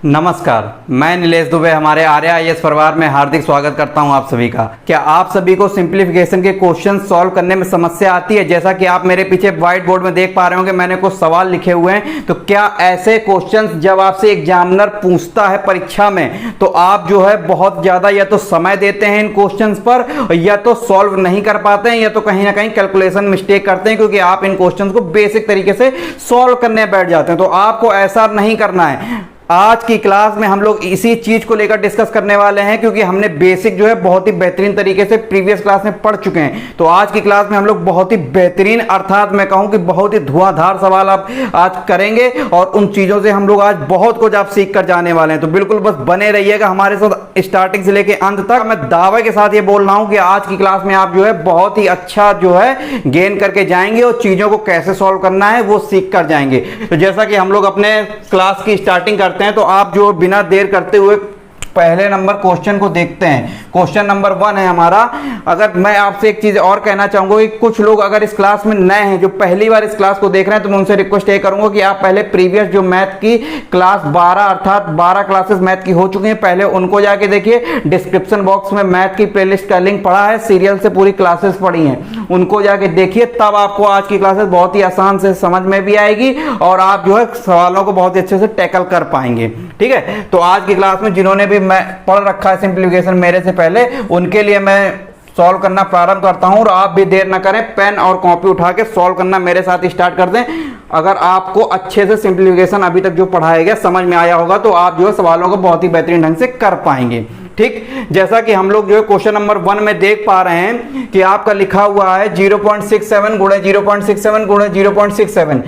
नमस्कार, मैं नीलेश दुबे हमारे आर्य आईएएस परिवार में हार्दिक स्वागत करता हूं आप सभी का। क्या आप सभी को सिंप्लीफिकेशन के क्वेश्चन सॉल्व करने में समस्या आती है? जैसा कि आप मेरे पीछे व्हाइट बोर्ड में देख पा रहे होंगे, मैंने कुछ सवाल लिखे हुए हैं। तो क्या ऐसे क्वेश्चंस जब आपसे एग्जामिनर पूछता है परीक्षा में, तो आप जो है बहुत ज्यादा या तो समय देते हैं इन क्वेश्चंस पर, या तो सॉल्व नहीं कर पाते हैं, या तो कहीं ना कहीं कैलकुलेशन मिस्टेक करते हैं, क्योंकि आप इन क्वेश्चंस को बेसिक तरीके से सॉल्व करने बैठ जाते हैं। तो आपको ऐसा नहीं करना है। आज की क्लास में हम लोग इसी चीज को लेकर डिस्कस करने वाले हैं, क्योंकि हमने बेसिक जो है बहुत ही बेहतरीन तरीके से प्रीवियस क्लास में पढ़ चुके हैं। तो आज की क्लास में हम लोग बहुत ही बेहतरीन, अर्थात मैं कहूं कि बहुत ही धुआंधार सवाल आप आज करेंगे, और उन चीजों से हम लोग आज बहुत कुछ आप सीख कर जाने वाले हैं। तो बिल्कुल बस बने रहिएगा हमारे साथ स्टार्टिंग से लेकर अंत तक। मैं दावे के साथ ये बोल रहा हूं कि आज की क्लास में आप जो है बहुत ही अच्छा जो है गेन करके जाएंगे, और चीजों को कैसे सॉल्व करना है वो सीख कर जाएंगे। तो जैसा कि हम लोग अपने क्लास की स्टार्टिंग करते हैं, तो आप जो बिना देर करते हुए पहले नंबर क्वेश्चन को देखते हैं। क्वेश्चन नंबर 1 है हमारा। अगर मैं आपसे एक चीज और कहना चाहूंगा कि कुछ लोग अगर इस क्लास में नए हैं, जो पहली बार इस क्लास को देख रहे हैं, तो मैं उनसे रिक्वेस्ट ये करूंगा कि आप पहले प्रीवियस जो मैथ की क्लास 12 अर्थात 12 क्लासेस मैथ की हो चुकी हैं, पहले उनको जाके देखिए। डिस्क्रिप्शन बॉक्स में मैथ की प्लेलिस्ट का लिंक पड़ा है, सीरियल से पूरी क्लासेस पड़ी हैं, उनको जाके देखिए। तब आपको आज की क्लासेस बहुत ही आसान से समझ में भी आएगी, और आप जो है सवालों को बहुत ही अच्छे से टैकल कर पाएंगे। ठीक है, तो आज की क्लास में जिन्होंने भी मैं पढ़ रखा है सिंप्लीफिकेशन मेरे से पहले, उनके लिए मैं सॉल्व करना प्रारंभ करता हूं। और आप भी देर ना करें, पेन और कॉपी उठा के सॉल्व करना मेरे साथ स्टार्ट कर दें। अगर आपको अच्छे से सिंप्लीफिकेशन अभी तक जो पढ़ाया गया समझ में आया होगा, तो आप जो है सवालों को बहुत ही बेहतरीन ढंग से कर पाएंगे। ठीक, जैसा कि हम लोग जो है क्वेश्चन नंबर 1 में देख पा रहे हैं कि आपका लिखा हुआ है 0.67 गुणे 0.67 गुणे 0.67,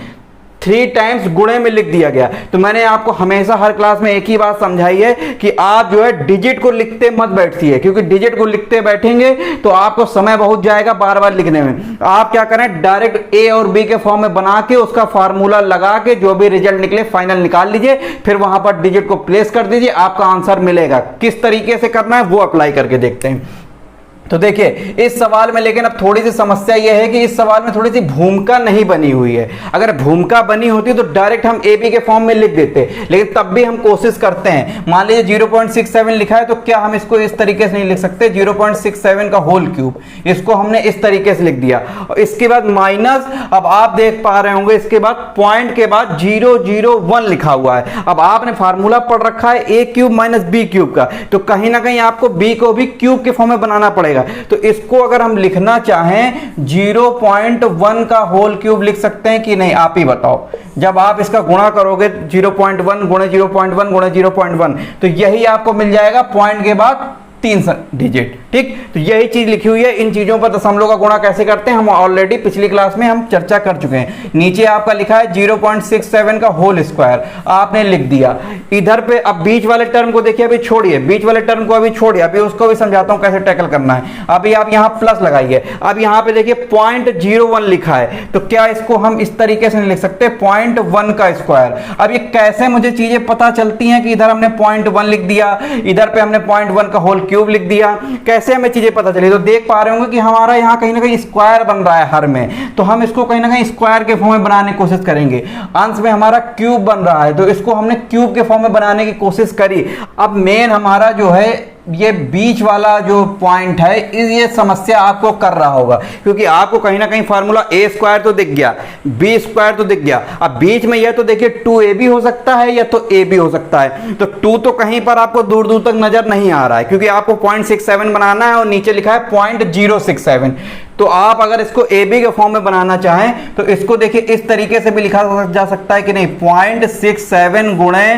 3 टाइम्स गुणे में लिख दिया गया। तो मैंने आपको हमेशा हर क्लास में एक ही बात समझाई है कि आप जो है डिजिट को लिखते मत बैठिए, क्योंकि डिजिट को लिखते बैठेंगे तो आपको समय बहुत जाएगा बार बार लिखने में। आप क्या करें, डायरेक्ट ए और बी के फॉर्म में बना के उसका फार्मूला लगा के जो भी रिजल्ट निकले फाइनल निकाल लीजिए, फिर वहां पर डिजिट को प्लेस कर दीजिए, आपका आंसर मिलेगा। किस तरीके से करना है वो अप्लाई करके देखते हैं। तो देखिए इस सवाल में, लेकिन अब थोड़ी सी समस्या यह है कि इस सवाल में थोड़ी सी भूमिका नहीं बनी हुई है। अगर भूमिका बनी होती तो डायरेक्ट हम ए बी के फॉर्म में लिख देते, लेकिन तब भी हम कोशिश करते हैं। मान लीजिए 0.67 लिखा है, तो क्या हम इसको इस तरीके से नहीं लिख सकते, 0.67 का होल क्यूब, इसको हमने इस तरीके से लिख दिया। और इसके बाद माइनस, अब आप देख पा रहे होंगे इसके बाद पॉइंट के बाद 001 लिखा हुआ है। अब आपने फार्मूला पढ़ रखा है ए क्यूब माइनस बी क्यूब का, तो कहीं ना कहीं आपको बी को भी क्यूब के फॉर्म में बनाना पड़ेगा। तो इसको अगर हम लिखना चाहें 0.1 का होल क्यूब लिख सकते हैं कि नहीं, आप ही बताओ। जब आप इसका गुणा करोगे 0.1 गुणे 0.1 गुणे 0.1, तो यही आपको मिल जाएगा पॉइंट के बाद 3 डिजिट। ठीक, तो यही चीज लिखी हुई है। इन चीजों पर दशमलव का गुणा कैसे करते हैं हम ऑलरेडी पिछली क्लास में हम चर्चा कर चुके हैं। नीचे आपका लिखा है 0.67 का होल स्क्वायर, आपने लिख दिया। इधर पे अब बीच वाले टर्म को देखिए, अभी छोड़िए, बीच वाले टर्म को अभी छोड़िए, अभी उसको भी समझाता हूं कैसे टैकल करना है। अभी आप यहां प्लस लगाइए। अब यहां पे देखिए 0.01 लिखा है, तो क्या इसको हम इस तरीके से नहीं लिख सकते, 0.1 का स्क्वायर। अब ये कैसे मुझे चीजें पता चलती हैं कि इधर हमने 0.1 लिख दिया, इधर पे हमने 0.1 का होल क्यूब लिख दिया, कैसे हमें चीजें पता चली? तो देख पा रहे होंगे कि हमारा यहाँ कहीं ना कहीं स्क्वायर बन रहा है हर में, तो हम इसको कहीं ना कहीं स्क्वायर के फॉर्म में बनाने की कोशिश करेंगे। अंश में हमारा क्यूब बन रहा है, तो इसको हमने क्यूब के फॉर्म में बनाने की कोशिश करी। अब मेन हमारा जो है ये बीच वाला जो पॉइंट है, ये समस्या आपको कर रहा होगा, क्योंकि आपको कहीं ना कहीं फार्मूला ए स्क्वायर तो दिख गया, बी स्क्वायर तो दिख गया। अब बीच में यह तो देखिए 2ab हो सकता है या तो ab हो सकता है, तो 2 तो कहीं पर आपको दूर दूर तक नजर नहीं आ रहा है, क्योंकि आपको 0.67 बनाना है और नीचे लिखा है 0.067। तो आप अगर इसको ab के फॉर्म में बनाना चाहें तो इसको देखिए इस तरीके से भी लिखा जा सकता है कि नहीं, 0.67 गुणे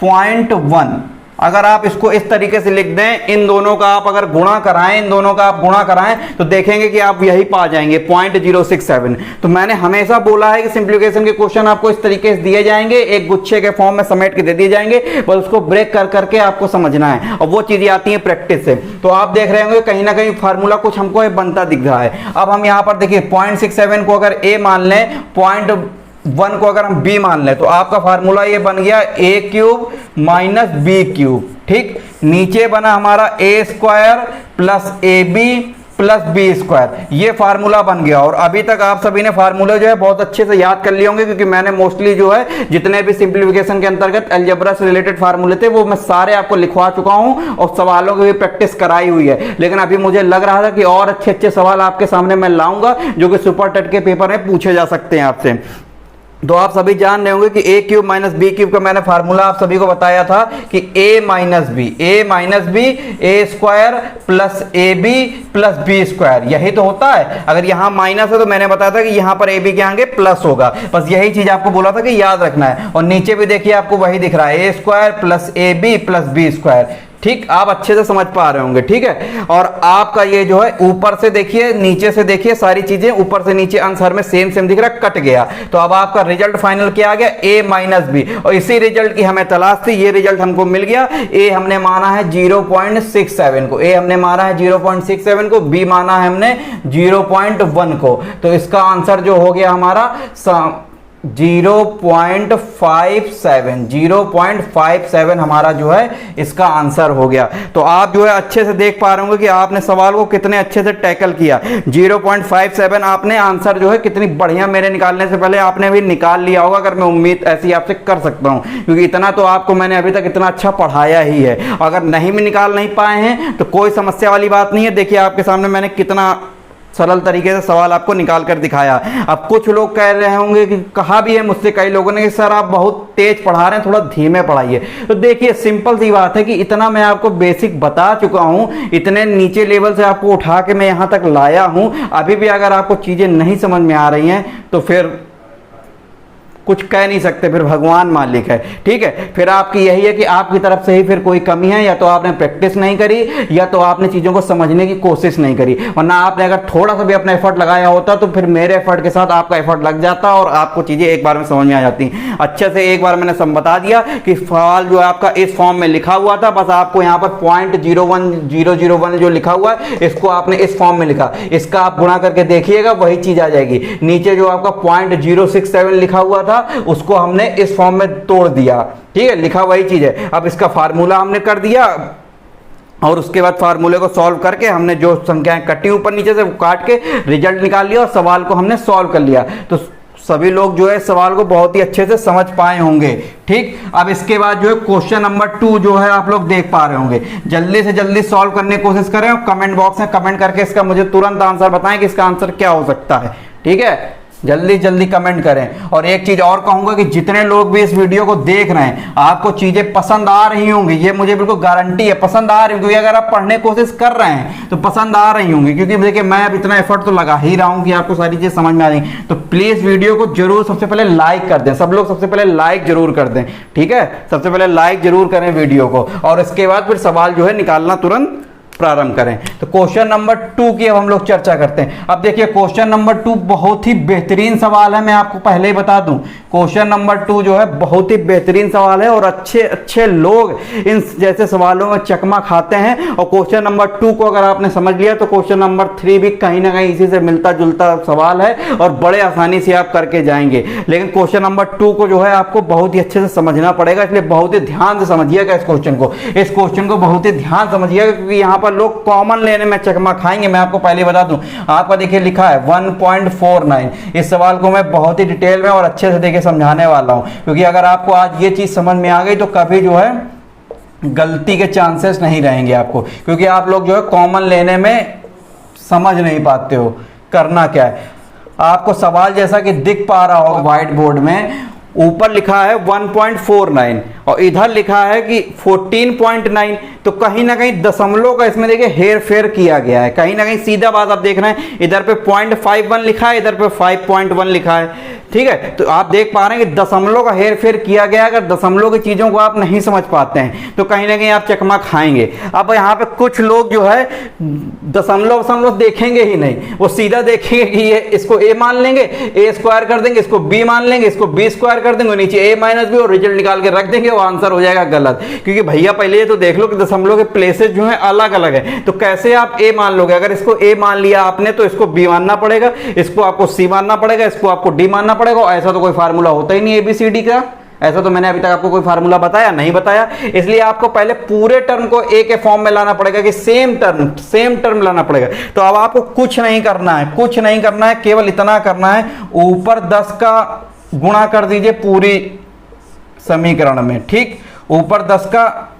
0.1। अगर आप इसको इस तरीके से लिख दें, इन दोनों का आप अगर गुणा कराएं, इन दोनों का आप गुणा कराएं, तो देखेंगे कि आप यही पा जाएंगे 0.067। तो मैंने हमेशा बोला है कि सिंप्लीफिकेशन के क्वेश्चन आपको इस तरीके से दिए जाएंगे, एक गुच्छे के फॉर्म में समेट के दे दिए जाएंगे, बस उसको ब्रेक कर करके आपको समझना है, और वो चीजें आती हैं प्रैक्टिस से। तो आप देख रहे होंगे कहीं ना कहीं फार्मूला कुछ हमको बनता दिख रहा है। अब हम यहाँ पर देखिए 0.67 को अगर ए मान लें, 0.1 को अगर हम b मान लें, तो आपका फार्मूला ये बन गया a cube minus B cube. ठीक, नीचे बना हमारा a square plus ab plus B square, ये फार्मूला बन गया। और अभी तक आप सभी ने फार्मूला जो है बहुत अच्छे से याद कर लिए होंगे, क्योंकि मैंने मोस्टली जो है जितने भी सिंप्लीफिकेशन के अंतर्गत अलजेब्रा से रिलेटेड फार्मूले थे वो मैं सारे आपको लिखवा चुका हूं और सवालों की भी प्रैक्टिस कराई हुई है। लेकिन अभी मुझे लग रहा था कि और अच्छे अच्छे सवाल आपके सामने मैं लाऊंगा जो कि सुपर टेट के पेपर में पूछे जा सकते हैं आपसे। तो आप सभी जान रहे होंगे कि a cube minus B cube का मैंने फार्मूला आप सभी को बताया था कि a minus B A square plus A B plus B square, यही तो होता है। अगर यहां माइनस है तो मैंने बताया था कि यहां पर ए बी के आगे प्लस होगा, बस यही चीज आपको बोला था कि याद रखना है। और नीचे भी देखिए आपको वही दिख रहा है, A square plus A B plus B square. ठीक, आप अच्छे से समझ पा रहे होंगे, ठीक है। और आपका ये जो है ऊपर से देखिए नीचे से देखिए, सारी चीजें ऊपर से नीचे आंसर में सेम सेम दिख रहा है, कट गया। तो अब आपका रिजल्ट फाइनल क्या आ गया, a माइनस बी। और इसी रिजल्ट की हमें तलाश थी, ये रिजल्ट हमको मिल गया। a हमने माना है 0.67 को, a हमने माना है 0.67 को, b माना है हमने 0.1 को। तो इसका आंसर जो हो गया हमारा 0.57 हमारा जो है इसका आंसर हो गया। तो आप जो है अच्छे से देख पा रहे होंगे कि आपने सवाल को कितने अच्छे से टैकल किया। 0.57 आपने आंसर जो है कितनी बढ़िया, मेरे निकालने से पहले आपने भी निकाल लिया होगा, अगर मैं उम्मीद ऐसी आपसे कर सकता हूं, क्योंकि इतना तो आपको मैंने अभी तक इतना अच्छा पढ़ाया ही है। अगर नहीं भी निकाल नहीं पाए हैं तो कोई समस्या वाली बात नहीं है। देखिए आपके सामने मैंने कितना सरल तरीके से सवाल आपको निकाल कर दिखाया। अब कुछ लोग कह रहे होंगे कि कहा भी है मुझसे कई लोगों ने कि सर आप बहुत तेज पढ़ा रहे हैं, थोड़ा धीमे पढ़ाइए। तो देखिए सिंपल सी बात है कि इतना मैं आपको बेसिक बता चुका हूं, इतने नीचे लेवल से आपको उठा के मैं यहां तक लाया हूं। अभी भी अगर आपको चीजें नहीं समझ में आ रही हैं तो फिर कुछ कह नहीं सकते, फिर भगवान मालिक है, ठीक है। फिर आपकी यही है कि आपकी तरफ से ही फिर कोई कमी है, या तो आपने प्रैक्टिस नहीं करी या तो आपने चीज़ों को समझने की कोशिश नहीं करी। वरना आपने अगर थोड़ा सा भी अपना एफर्ट लगाया होता तो फिर मेरे एफर्ट के साथ आपका एफर्ट लग जाता और आपको चीज़ें एक बार में समझ में आ जाती। अच्छे से एक बार मैंने बता दिया कि सवाल जो है आपका इस फॉर्म में लिखा हुआ था, बस आपको यहाँ पर 0.01001 जो लिखा हुआ है इसको आपने इस फॉर्म में लिखा, इसका आप गुणा करके देखिएगा वही चीज़ आ जाएगी। नीचे जो आपका 0.067 लिखा हुआ था उसको हमने इस फॉर्म में तोड़ दिया, ठीक है, लिखा वही चीज है। अब इसका फार्मूला हमने कर दिया और उसके बाद फार्मूले को सॉल्व करके हमने जो संख्याएं कटी ऊपर नीचे से वो काट के रिजल्ट निकाल लिया और सवाल को हमने सॉल्व कर लिया। तो सभी लोग जो है सवाल को बहुत ही अच्छे से समझ पाए होंगे, ठीक। अब इसके बाद जो है क्वेश्चन नंबर 2 जो है आप लोग देख पा रहे होंगे, जल्दी से जल्दी सॉल्व करने की कोशिश करें और कमेंट बॉक्स में कमेंट करके इसका मुझे तुरंत आंसर बताएं कि इसका आंसर क्या हो सकता है, ठीक है। जल्दी जल्दी कमेंट करें। और एक चीज और कहूंगा कि जितने लोग भी इस वीडियो को देख रहे हैं आपको चीजें पसंद आ रही होंगी, ये मुझे बिल्कुल गारंटी है पसंद आ रही होंगी, क्योंकि अगर आप पढ़ने की कोशिश कर रहे हैं तो पसंद आ रही होंगी। क्योंकि देखिए मैं अब इतना एफर्ट तो लगा ही रहा हूं कि आपको सारी चीजें समझ में आ रही। तो प्लीज वीडियो को जरूर सबसे पहले लाइक कर दें, सब लोग सबसे पहले लाइक जरूर कर दें, ठीक है। सबसे पहले लाइक जरूर करें वीडियो को और इसके बाद फिर सवाल जो है निकालना तुरंत प्रारंभ करें। तो क्वेश्चन नंबर 2 की अब हम लोग चर्चा करते हैं। अब देखिए क्वेश्चन नंबर 2 बहुत ही बेहतरीन सवाल है, मैं आपको पहले ही बता दूं क्वेश्चन नंबर 2 जो है बहुत ही बेहतरीन सवाल है और अच्छे अच्छे लोग इन जैसे सवालों में चकमा खाते हैं। और क्वेश्चन नंबर 2 को अगर आपने समझ लिया तो क्वेश्चन नंबर 3 भी कहीं ना कहीं इसी से मिलता जुलता सवाल है और बड़े आसानी से आप करके जाएंगे। लेकिन क्वेश्चन नंबर 2 को जो है आपको बहुत ही अच्छे से समझना पड़ेगा, इसलिए बहुत ही ध्यान से समझिएगा इस क्वेश्चन को बहुत ही ध्यान समझिएगा, क्योंकि यहाँ पर लोग कॉमन लेने में चकमा खाएंगे। मैं आपको पहले बता दूं, आपका देखिए लिखा है 1.49। इस सवाल को मैं बहुत ही डिटेल में और अच्छे से देखिए समझाने वाला हूं, क्योंकि अगर आपको आज ये चीज समझ में आ गई तो कभी जो है गलती के चांसेस नहीं रहेंगे आपको, क्योंकि आप लोग जो है कॉमन लेने में समझ नहीं पाते हो। करना क्या है, आपको सवाल जैसा कि दिख पा रहा होगा व्हाइट बोर्ड में, ऊपर लिखा है 1.49 और इधर लिखा है कि 14.9। तो कहीं ना कहीं दशमलव का इसमें देखिए हेर फेर किया गया है, कहीं ना कहीं सीधा बात आप देख रहे हैं, इधर पे 0.51 लिखा है, इधर पे 5.1 लिखा है, ठीक है। तो आप देख पा रहे हैं कि दशमलव का हेर फेर किया गया है। अगर दशमलव की चीजों को आप नहीं समझ पाते हैं तो कहीं ना कहीं आप चकमा खाएंगे। अब यहाँ पे कुछ लोग जो है दशमलव देखेंगे ही नहीं, वो सीधा देखेंगे कि ये इसको a मान लेंगे, a स्क्वायर कर देंगे, इसको b मान लेंगे, इसको b स्क्वायर कर देंगे, नीचे a माइनस b और रिजल्ट निकाल के रख देंगे, वो आंसर हो जाएगा गलत। क्योंकि भैया पहले ये तो देख लो कि दशमलव के प्लेसेस जो है अलग अलग है, तो कैसे आप a मान लोगे। अगर इसको a मान लिया आपने तो इसको b मानना पड़ेगा, इसको आपको c मानना पड़ेगा, इसको आपको d मानना पड़ेगा। ऐसा तो कोई फार्मूला होता ही नहीं ABCD का, ऐसा तो मैंने अभी तक आपको कोई फार्मूला बताया नहीं बताया, इसलिए आपको पहले पूरे टर्म को ए के फॉर्म में लाना पड़ेगा कि सेम टर्म लाना पड़ेगा। तो अब आपको कुछ नहीं करना है, कुछ नहीं करना है, केवल इतना करना है, ऊपर 10 का गुणा कर दीजिए पूरी समीकरण में, ठीक, ऊपर 10 का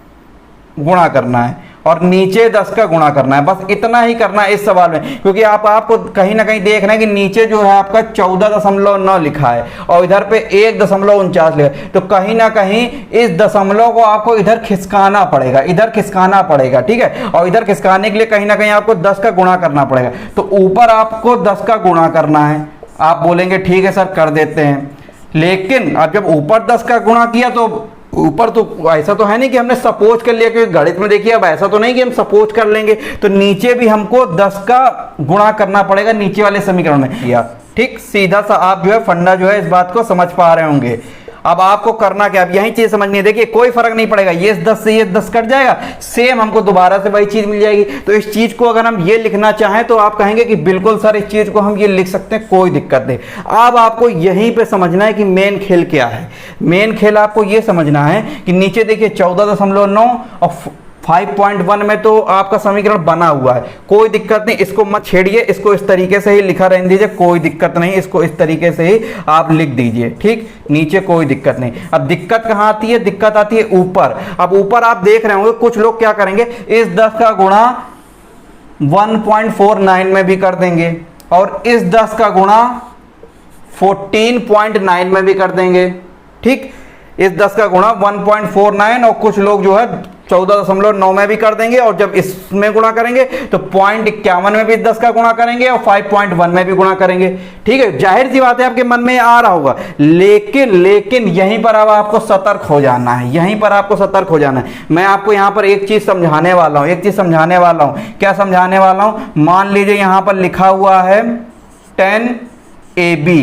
गुणा करना है और नीचे 10 का गुणा करना है, बस इतना ही करना है इस सवाल में। क्योंकि आपको कहीं ना कहीं देख रहे हैं कि नीचे जो है आपका 14.9 लिखा है और इधर पे 1.49 लिखा है, तो कहीं ना कहीं इस दशमलव को आपको इधर खिसकाना पड़ेगा, इधर खिसकाना पड़ेगा, ठीक है। और इधर खिसकाने के लिए कहीं ना कहीं आपको 10 का गुणा करना पड़ेगा। तो ऊपर आपको 10 का गुणा करना है। आप बोलेंगे ठीक है सर कर देते हैं, लेकिन अब जब ऊपर 10 का गुणा किया तो ऊपर तो ऐसा तो है नहीं कि हमने सपोज कर लिया, क्योंकि गणित में देखिए अब ऐसा तो नहीं कि हम सपोज कर लेंगे, तो नीचे भी हमको 10 का गुणा करना पड़ेगा नीचे वाले समीकरण में किया, ठीक। सीधा सा आप जो है फंडा जो है इस बात को समझ पा रहे होंगे। अब आपको करना क्या, अब यही चीज समझनी है। देखिए कोई फर्क नहीं पड़ेगा, ये 10 से ये 10 कट जाएगा, सेम हमको दोबारा से वही चीज मिल जाएगी। तो इस चीज को अगर हम ये लिखना चाहें तो आप कहेंगे कि बिल्कुल सर इस चीज को हम ये लिख सकते हैं, कोई दिक्कत नहीं। अब आपको यहीं पे समझना है कि मेन खेल क्या है। मेन खेल आपको ये समझना है कि नीचे देखिए 14.9 और 5.1 में तो आपका समीकरण बना हुआ है, कोई दिक्कत नहीं, इसको मत छेड़िए, इसको इस तरीके से ही लिखा रहने दीजिए, कोई दिक्कत नहीं, इसको इस तरीके से ही आप लिख दीजिए, ठीक, नीचे कोई दिक्कत नहीं। अब दिक्कत कहाँ आती है, दिक्कत आती है ऊपर। अब ऊपर आप देख रहे होंगे कुछ लोग क्या करेंगे, इस 10 का गुणा 1.49 में भी कर देंगे और इस 10 का गुणा 14.9 में भी कर देंगे, ठीक। इस 10 का गुणा 1.49 और कुछ लोग जो है 14.9 में भी कर देंगे, और जब इसमें गुणा करेंगे तो 0.51 में भी 10 का गुणा करेंगे और 5.1 में भी गुणा करेंगे, ठीक है। जाहिर सी बात है आपके मन में आ रहा होगा, लेकिन यहीं पर अब आपको सतर्क हो जाना है, यहीं पर आपको सतर्क हो जाना है। मैं आपको यहां पर एक चीज समझाने वाला हूं, एक चीज समझाने वाला हूं। क्या समझाने वाला हूं, मान लीजिए यहां पर लिखा हुआ है 10AB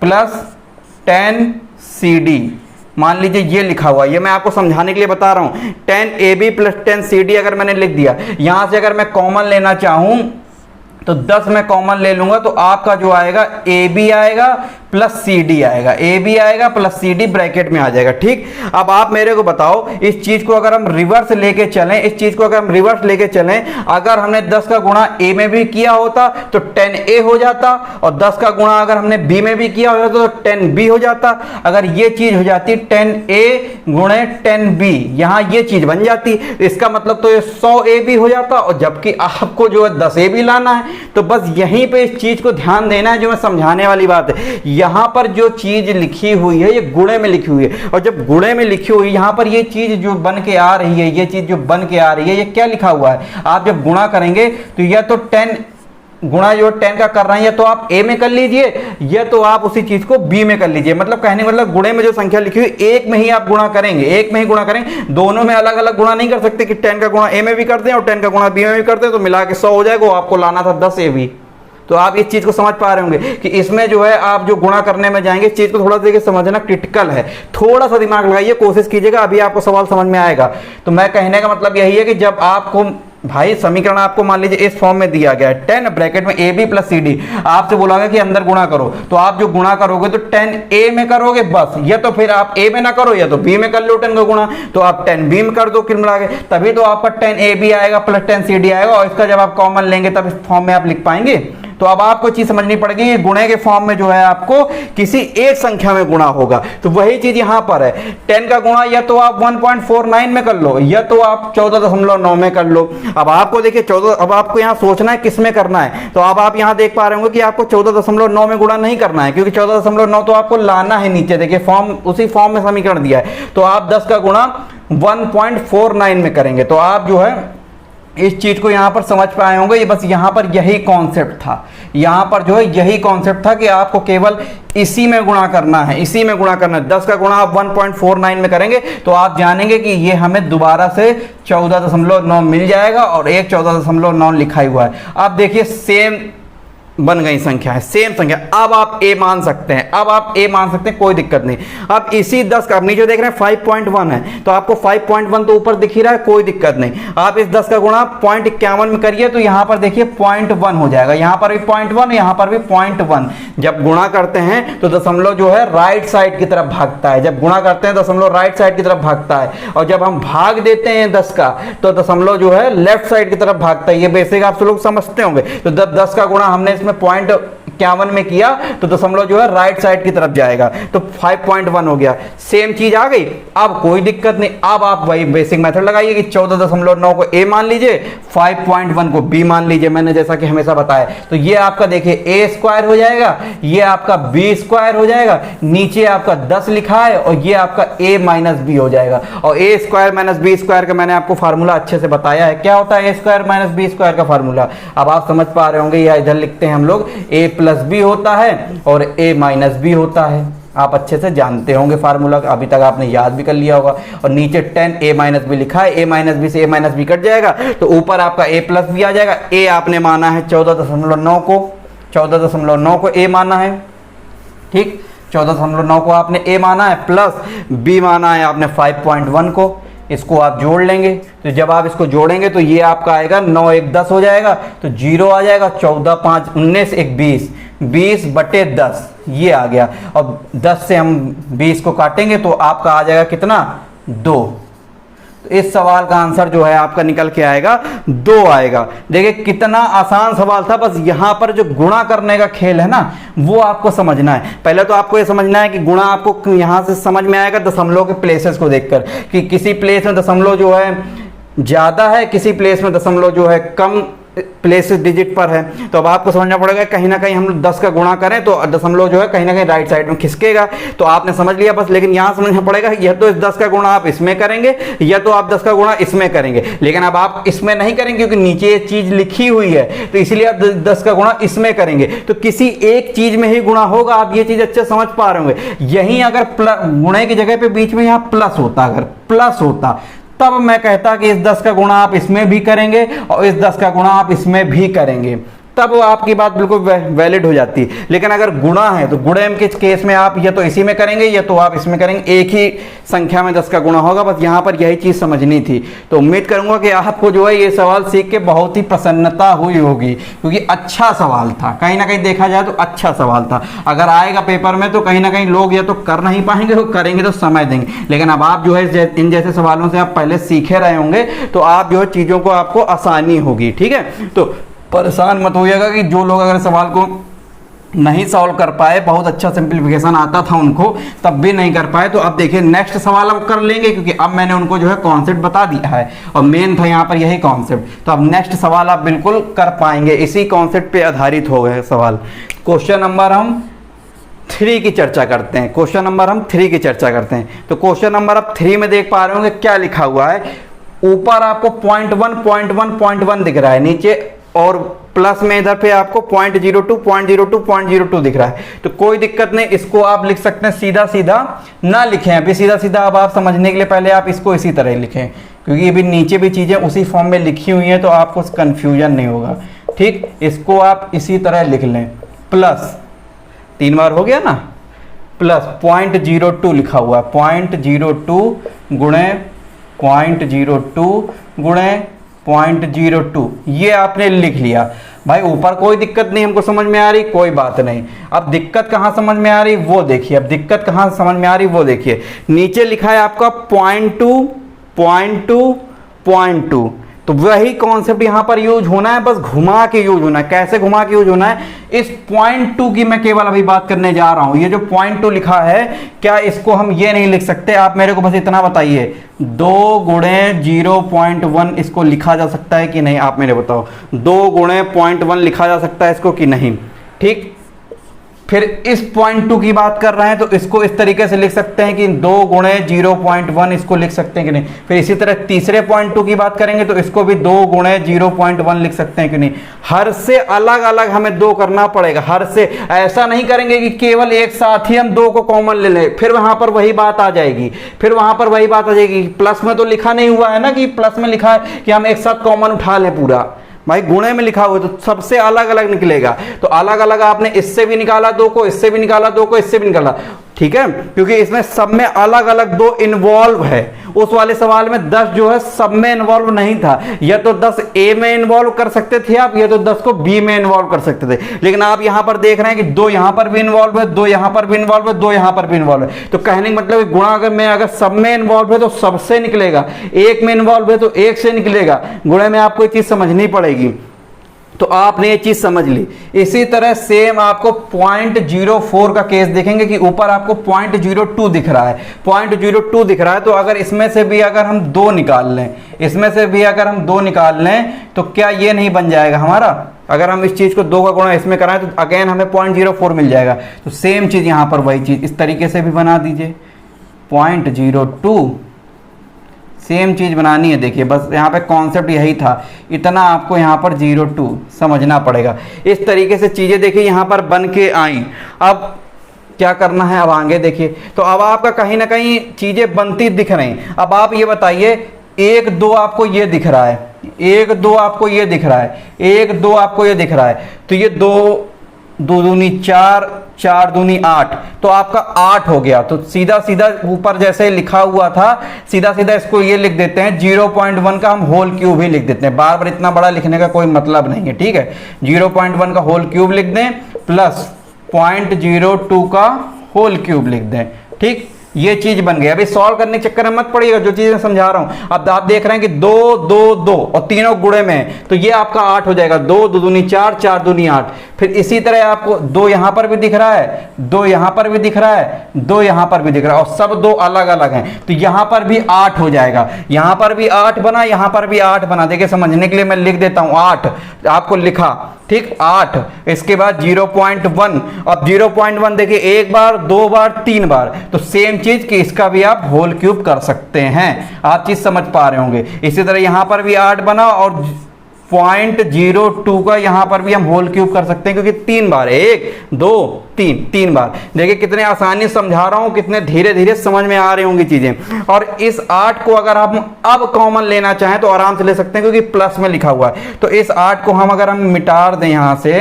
प्लस 10CD, मान लीजिए ये लिखा हुआ है, ये मैं आपको समझाने के लिए बता रहा हूं। 10AB प्लस 10CD अगर मैंने लिख दिया, यहां से अगर मैं कॉमन लेना चाहूं तो 10 में कॉमन ले लूंगा तो आपका जो आएगा AB आएगा प्लस CD आएगा, AB आएगा प्लस CD ब्रैकेट में आ जाएगा, ठीक। अब आप मेरे को बताओ, इस चीज को अगर हम रिवर्स लेके चलें, इस चीज को अगर हम रिवर्स लेके चलें, अगर हमने 10 का गुणा A में भी किया होता तो 10A हो जाता, और 10 का गुणा अगर हमने B में भी किया होता तो 10B हो जाता। अगर ये चीज हो जाती 10A गुणे 10B, यहां ये चीज बन जाती, इसका मतलब तो ये 100AB हो जाता, और जबकि आपको जो है 10AB लाना है। तो बस यहीं पे इस चीज को ध्यान देना है जो मैं समझाने वाली बात है। यहां पर जो चीज लिखी हुई है ये गुणे में लिखी हुई है, और जब गुणे में लिखी हुई यहां पर ये चीज जो बन के आ रही है, ये चीज जो बन के आ रही है, ये क्या लिखा हुआ है, आप जब गुणा करेंगे तो या तो 10 गुणा जो 10 का कर रहे हैं या तो आप A में कर लीजिए या तो आप उसी चीज को B में कर लीजिए। मतलब कहने मतलब गुणे में जो संख्या लिखी हुई एक में ही आप गुणा करेंगे, एक में ही गुणा करेंगे, दोनों में अलग अलग गुणा नहीं कर सकते कि 10 का गुणा A में भी कर दें और 10 का गुणा B में भी कर दें तो मिला के 100 हो जाएगा, वो आपको लाना था 10AB। तो आप इस चीज को समझ पा रहे होंगे कि इसमें जो है आप जो गुणा करने में जाएंगे, इस चीज को थोड़ा देखिए समझना क्रिटिकल है, थोड़ा सा दिमाग लगाइए, कोशिश कीजिएगा, अभी आपको सवाल समझ में आएगा। तो मैं कहने का मतलब यही है कि जब आपको भाई समीकरण आपको मान लीजिए इस फॉर्म में दिया गया है 10 ब्रैकेट में AB प्लस CD, आपसे बोला गया कि अंदर गुणा करो, तो आप जो गुणा करोगे तो 10A में करोगे बस, या तो फिर आप A में ना करो या तो B में कर लो 10 का गुणा, तो आप 10B में कर दो किल मिला के, तभी तो आपका 10AB आएगा प्लस 10CD आएगा, और इसका जब आप कॉमन लेंगे तब इस फॉर्म में आप लिख पाएंगे। तो अब आपको चीज समझनी पड़ेगी कि गुणे के फॉर्म में जो है आपको किसी एक संख्या में गुणा होगा, तो वही चीज यहां पर है। 10 का गुणा या तो आप 1.49 में कर लो या तो आप 14.9 में कर लो। अब आपको देखिए 14, अब आपको यहां सोचना है किस में करना है, तो अब आप यहां देख पा रहे होंगे कि आपको 14.9 में गुणा नहीं करना है, क्योंकि 14.9 तो आपको लाना है नीचे, देखिए फॉर्म उसी फॉर्म में समीकरण दिया है, तो आप 10 का गुणा 1.49 में करेंगे। तो आप जो है इस चीज को यहां पर समझ पाए होंगे, ये बस यहां पर यही कॉन्सेप्ट था, यहां पर जो है यही कॉन्सेप्ट था कि आपको केवल इसी में गुणा करना है, इसी में गुणा करना है। 10 का गुणा आप 1.49 में करेंगे तो आप जानेंगे कि ये हमें दोबारा से 14.9 मिल जाएगा, और एक 14.9 लिखा हुआ है। अब देखिए सेम बन गई संख्या है, सेम संख्या। अब आप a मान सकते हैं, अब आप a मान सकते हैं, कोई दिक्कत नहीं। अब इसी 10 का, आप नीचे देख रहे हैं 5.1 है, तो आपको 5.1 तो ऊपर दिख ही रहा है, कोई दिक्कत नहीं। आप इस 10 का गुणा 0.51 में करिए तो यहां पर देखिए 0.1 हो जाएगा, यहां पर भी 0.1, यहां पर भी 0.1। जब गुणा करते हैं तो दशमलव जो है राइट साइड की तरफ भागता है, जब गुणा करते हैं दशमलव राइट साइड की तरफ भागता है, और जब हम भाग देते हैं 10 का तो दशमलव जो है लेफ्ट साइड की तरफ भागता है। ये बेसिक आप सब लोग समझते होंगे। तो जब 10 का गुणा हमने इसमें 0.51 में किया तो दशमलव जो है राइट साइड की तरफ जाएगा, तो 5.1 हो गया। सेम चीज आ गई, अब कोई दिक्कत नहीं। अब आप वही बेसिक मेथड लगाइए कि 14.9 को a मान लीजिए, 5.1 को b मान लीजिए, मैंने जैसा कि हमेशा बताया। तो ये आपका देखिए a स्क्वायर हो जाएगा, ये आपका b स्क्वायर हो जाएगा, नीचे आपका 10 लिखा है और ये आपका a माइनस बी हो जाएगा। और a square minus B square का मैंने आपको फार्मूला अच्छे से बताया है, क्या होता है a square minus B square का फार्मूला। अब आप समझ पा रहे होंगे, या इधर लिखते हैं हम लोग a प्लस बी होता है और a माइनस बी होता है। आप अच्छे से जानते होंगे फार्मूला, अभी तक आपने याद भी कर लिया होगा। और नीचे 10 a माइनस बी लिखा है, a माइनस बी से a माइनस बी कट जाएगा तो ऊपर आपका a प्लस बी आ जाएगा। a आपने माना है 14.9 को, 14.9 को a माना है, ठीक, 14.9 को आपने a माना है, प्लस b माना है आपने 5.1 को। इसको आप जोड़ लेंगे, तो जब आप इसको जोड़ेंगे तो ये आपका आएगा 9 1 10 हो जाएगा, तो 0 आ जाएगा, 14 5 19 1 20, 20/10 ये आ गया। और 10 से हम 20 को काटेंगे तो आपका आ जाएगा कितना, 2। तो इस सवाल का आंसर जो है आपका निकल के आएगा 2 आएगा। देखिए कितना आसान सवाल था, बस यहाँ पर जो गुणा करने का खेल है ना वो आपको समझना है। पहले तो आपको ये समझना है कि गुणा आपको यहाँ से समझ में आएगा दशमलव के प्लेसेस को देखकर, कि किसी प्लेस में दशमलव जो है ज्यादा है, किसी प्लेस में दशमलव जो है कम प्लेसेस डिजिट पर है। तो अब आपको समझना पड़ेगा कहीं ना कहीं हम लोग 10 का गुणा करें तो दशमलव जो है कहीं ना कहीं राइट साइड में खिसकेगा। तो आपने समझ लिया बस, लेकिन यहाँ समझना पड़ेगा या तो इस 10 का गुणा आप इसमें करेंगे या तो आप 10 का गुणा इसमें करेंगे। लेकिन अब आप इसमें नहीं करेंगे क्योंकि नीचे ये चीज लिखी हुई है, तो इसीलिए आप 10 का गुणा इसमें करेंगे। तो किसी एक चीज में ही गुणा होगा, आप ये चीज अच्छे समझ पा रहे होंगे। यहीं अगर गुणे की जगह पे बीच में यहाँ प्लस होता, अगर प्लस होता तब मैं कहता कि इस 10 का गुणा आप इसमें भी करेंगे और इस 10 का गुणा आप इसमें भी करेंगे, तब आपकी बात बिल्कुल वैलिड हो जाती है। लेकिन अगर गुणा है तो गुणे के केस में आप या तो इसी में करेंगे या तो आप इसमें करेंगे, एक ही संख्या में 10 का गुणा होगा। बस यहाँ पर यही चीज समझनी थी। तो उम्मीद करूंगा कि आपको जो है ये सवाल सीख के बहुत ही प्रसन्नता हुई होगी, क्योंकि अच्छा सवाल था, कहीं ना कहीं देखा जाए तो अच्छा सवाल था। अगर आएगा पेपर में तो कहीं ना कहीं लोग या तो कर नहीं पाएंगे, तो करेंगे तो समय देंगे। लेकिन अब आप जो है इन जैसे सवालों से आप पहले सीखे रहे होंगे तो आप जो है चीजों को आपको आसानी होगी। ठीक है, तो परेशान मत होइएगा कि जो लोग अगर सवाल को नहीं सॉल्व कर पाए, बहुत अच्छा सिंपलीफिकेशन आता था उनको तब भी नहीं कर पाए, तो अब देखिए नेक्स्ट सवाल अब कर लेंगे, क्योंकि अब मैंने उनको जो है कॉन्सेप्ट बता दिया है और मेन था यहाँ पर यही कॉन्सेप्ट। तो अब नेक्स्ट सवाल आप बिल्कुल कर पाएंगे, इसी कॉन्सेप्ट पे आधारित हो गए सवाल। क्वेश्चन नंबर हम 3 की चर्चा करते हैं, क्वेश्चन नंबर हम 3 की चर्चा करते हैं। तो क्वेश्चन नंबर आप 3 में देख पा रहे होंगे क्या लिखा हुआ है। ऊपर आपको 0.1 दिख रहा है, नीचे और प्लस में इधर पे आपको 0.02 दिख रहा है। तो कोई दिक्कत नहीं, इसको आप लिख सकते हैं सीधा सीधा, ना लिखें अभी सीधा सीधा। अब आप समझने के लिए पहले आप इसको इसी तरह लिखें, क्योंकि अभी नीचे भी चीजें उसी फॉर्म में लिखी हुई हैं तो आपको कंफ्यूजन नहीं होगा। ठीक, इसको आप इसी तरह लिख लें, प्लस 3 बार हो गया ना, प्लस 0.02 लिखा हुआ है, 0.02 गुणे 0.02 गुणे 0.02, ये आपने लिख लिया। भाई ऊपर कोई दिक्कत नहीं, हमको समझ में आ रही, कोई बात नहीं। अब दिक्कत कहाँ समझ में आ रही वो देखिए, अब दिक्कत कहाँ समझ में आ रही वो देखिए। नीचे लिखा है आपका 0.2 तो वही कॉन्सेप्ट यहाँ पर यूज होना है, बस घुमा के यूज होना है। कैसे घुमा के यूज होना है, इस 0.2 की मैं केवल अभी बात करने जा रहा हूं। ये जो 0.2 लिखा है, क्या इसको हम ये नहीं लिख सकते? आप मेरे को बस इतना बताइए, 2 गुणे 0.1 इसको लिखा जा सकता है कि नहीं? आप मेरे बताओ, 2 गुणे 0.1 लिखा जा सकता है इसको कि नहीं? ठीक, फिर इस 0.2 की बात कर रहे हैं तो इसको इस तरीके से लिख सकते हैं कि 2 गुणे 0.1 इसको लिख सकते हैं कि नहीं? फिर इसी तरह तीसरे 0.2 की बात करेंगे तो इसको भी 2 गुणे 0.1 लिख सकते हैं कि नहीं? हर से अलग अलग हमें 2 करना पड़ेगा, हर से। ऐसा नहीं करेंगे कि केवल एक साथ ही हम 2 को कॉमन ले लें, फिर वहां पर वही बात आ जाएगी, फिर वहां पर वही बात आ जाएगी। प्लस में तो लिखा नहीं हुआ है ना कि प्लस में लिखा है कि हम एक साथ कॉमन उठा लें पूरा, भाई गुणे में लिखा हुआ है तो सबसे अलग अलग निकलेगा। तो अलग अलग आपने इससे भी निकाला 2 को, इससे भी निकाला 2 को, इससे भी निकाला, ठीक है, क्योंकि इसमें सब में अलग अलग 2 इन्वॉल्व है। उस वाले सवाल में 10 जो है सब में इन्वॉल्व नहीं था, या तो 10 ए में इन्वॉल्व कर सकते थे आप, या तो 10 को बी में इन्वॉल्व कर सकते थे। लेकिन आप यहां पर देख रहे हैं कि 2 यहां पर भी इन्वॉल्व है, 2 यहां पर भी इन्वॉल्व है, 2 यहां पर भी इन्वॉल्व है। तो कहने का मतलब गुणा अगर सब में इन्वॉल्व है तो सबसे निकलेगा, एक में इन्वॉल्व है तो एक से निकलेगा। गुणे में आपको एक चीज समझनी पड़ेगी, तो आपने ये चीज समझ ली। इसी तरह सेम आपको 0.04 का केस देखेंगे कि ऊपर आपको 0.02 दिख रहा है, 0.02 दिख रहा है। तो अगर इसमें से भी अगर हम 2 निकाल लें, इसमें से भी अगर हम 2 निकाल लें तो क्या ये नहीं बन जाएगा हमारा? अगर हम इस चीज को 2 का गुणा इसमें कराएं तो अगेन हमें 0.04 मिल जाएगा। तो सेम चीज यहां पर वही चीज इस तरीके से भी बना दीजिए, 0.02 सेम चीज बनानी है। देखिए बस यहाँ पे कॉन्सेप्ट यही था, इतना आपको यहाँ पर 0.2 समझना पड़ेगा। इस तरीके से चीजें देखिए यहाँ पर बन के आई। अब क्या करना है, अब आगे देखिए, तो अब आपका कहीं ना कहीं चीजें बनती दिख रही। अब आप ये बताइए 1 2 आपको ये दिख रहा है, 1 2 आपको ये दिख रहा है, 1 2 आपको ये दिख रहा है, तो ये 2 2 दूनी 4, 4 दूनी 8, तो आपका 8 हो गया। तो सीधा सीधा ऊपर जैसे लिखा हुआ था सीधा सीधा इसको ये लिख देते हैं, 0.1 का हम होल क्यूब ही लिख देते हैं। बार बार इतना बड़ा लिखने का कोई मतलब नहीं है, ठीक है। 0.1 का होल क्यूब लिख दें प्लस 0.02 का होल क्यूब लिख दें, ठीक। ये चीज बन गई। अभी सॉल्व करने के चक्कर में मत पड़िएगा, जो चीज मैं समझा रहा हूं। अब आप देख रहे हैं कि 2 2 2 और तीनों गुणे में है, तो ये आपका 8 हो जाएगा। 2 2 दूनी 4, 4 दूनी 8। फिर इसी तरह आपको 2 यहां पर भी दिख रहा है, 2 यहां पर भी दिख रहा है, 2 यहां पर भी दिख रहा है, और सब 2 अलग अलग हैं, तो यहां पर भी 8 हो जाएगा। यहां पर भी 8 बना, यहां पर भी 8 बना। देखिए समझने के लिए मैं लिख देता हूं, 8 आपको लिखा, ठीक, 8। इसके बाद 0.1। अब 0.1 देखिए 1 बार, 2 बार, 3 बार, तो सेम चीज कि इसका भी आप होल क्यूब कर सकते हैं। आप चीज समझ पा रहे होंगे। इसी तरह यहां पर भी 8 बना, और 0.02 का यहां पर भी हम होल क्यूब कर सकते हैं, क्योंकि 3 बार है, 1 2 3 बार। देखिए कितने आसानी से समझा रहा हूं, कितने धीरे धीरे समझ में आ रही होंगी चीजें। और इस 8 को अगर हम अब कॉमन लेना चाहें तो आराम से ले सकते हैं, क्योंकि प्लस में लिखा हुआ है। तो इस 8 को हम अगर हम मिटार दें यहां से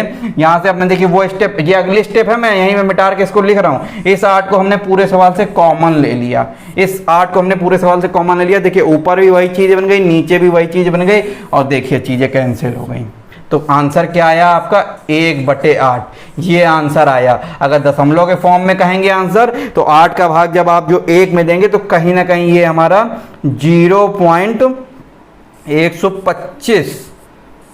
अपने देखिए वो स्टेप, ये अगली स्टेप है, मैं यहीं में मिटार के इसको लिख रहा हूं। इस 8 को हमने पूरे सवाल से कॉमन ले लिया, इस 8 को हमने पूरे सवाल से कॉमन ले लिया। देखिए ऊपर भी वही चीज बन गई, नीचे भी वही चीज बन गई, और देखिए चीजें कैंसिल हो गई। तो आंसर क्या आया आपका? 1/8 ये आंसर आया। अगर दशमलव के फॉर्म में कहेंगे आंसर, तो 8 का भाग जब आप जो 1 में देंगे तो कहीं ना कहीं ये हमारा 0.125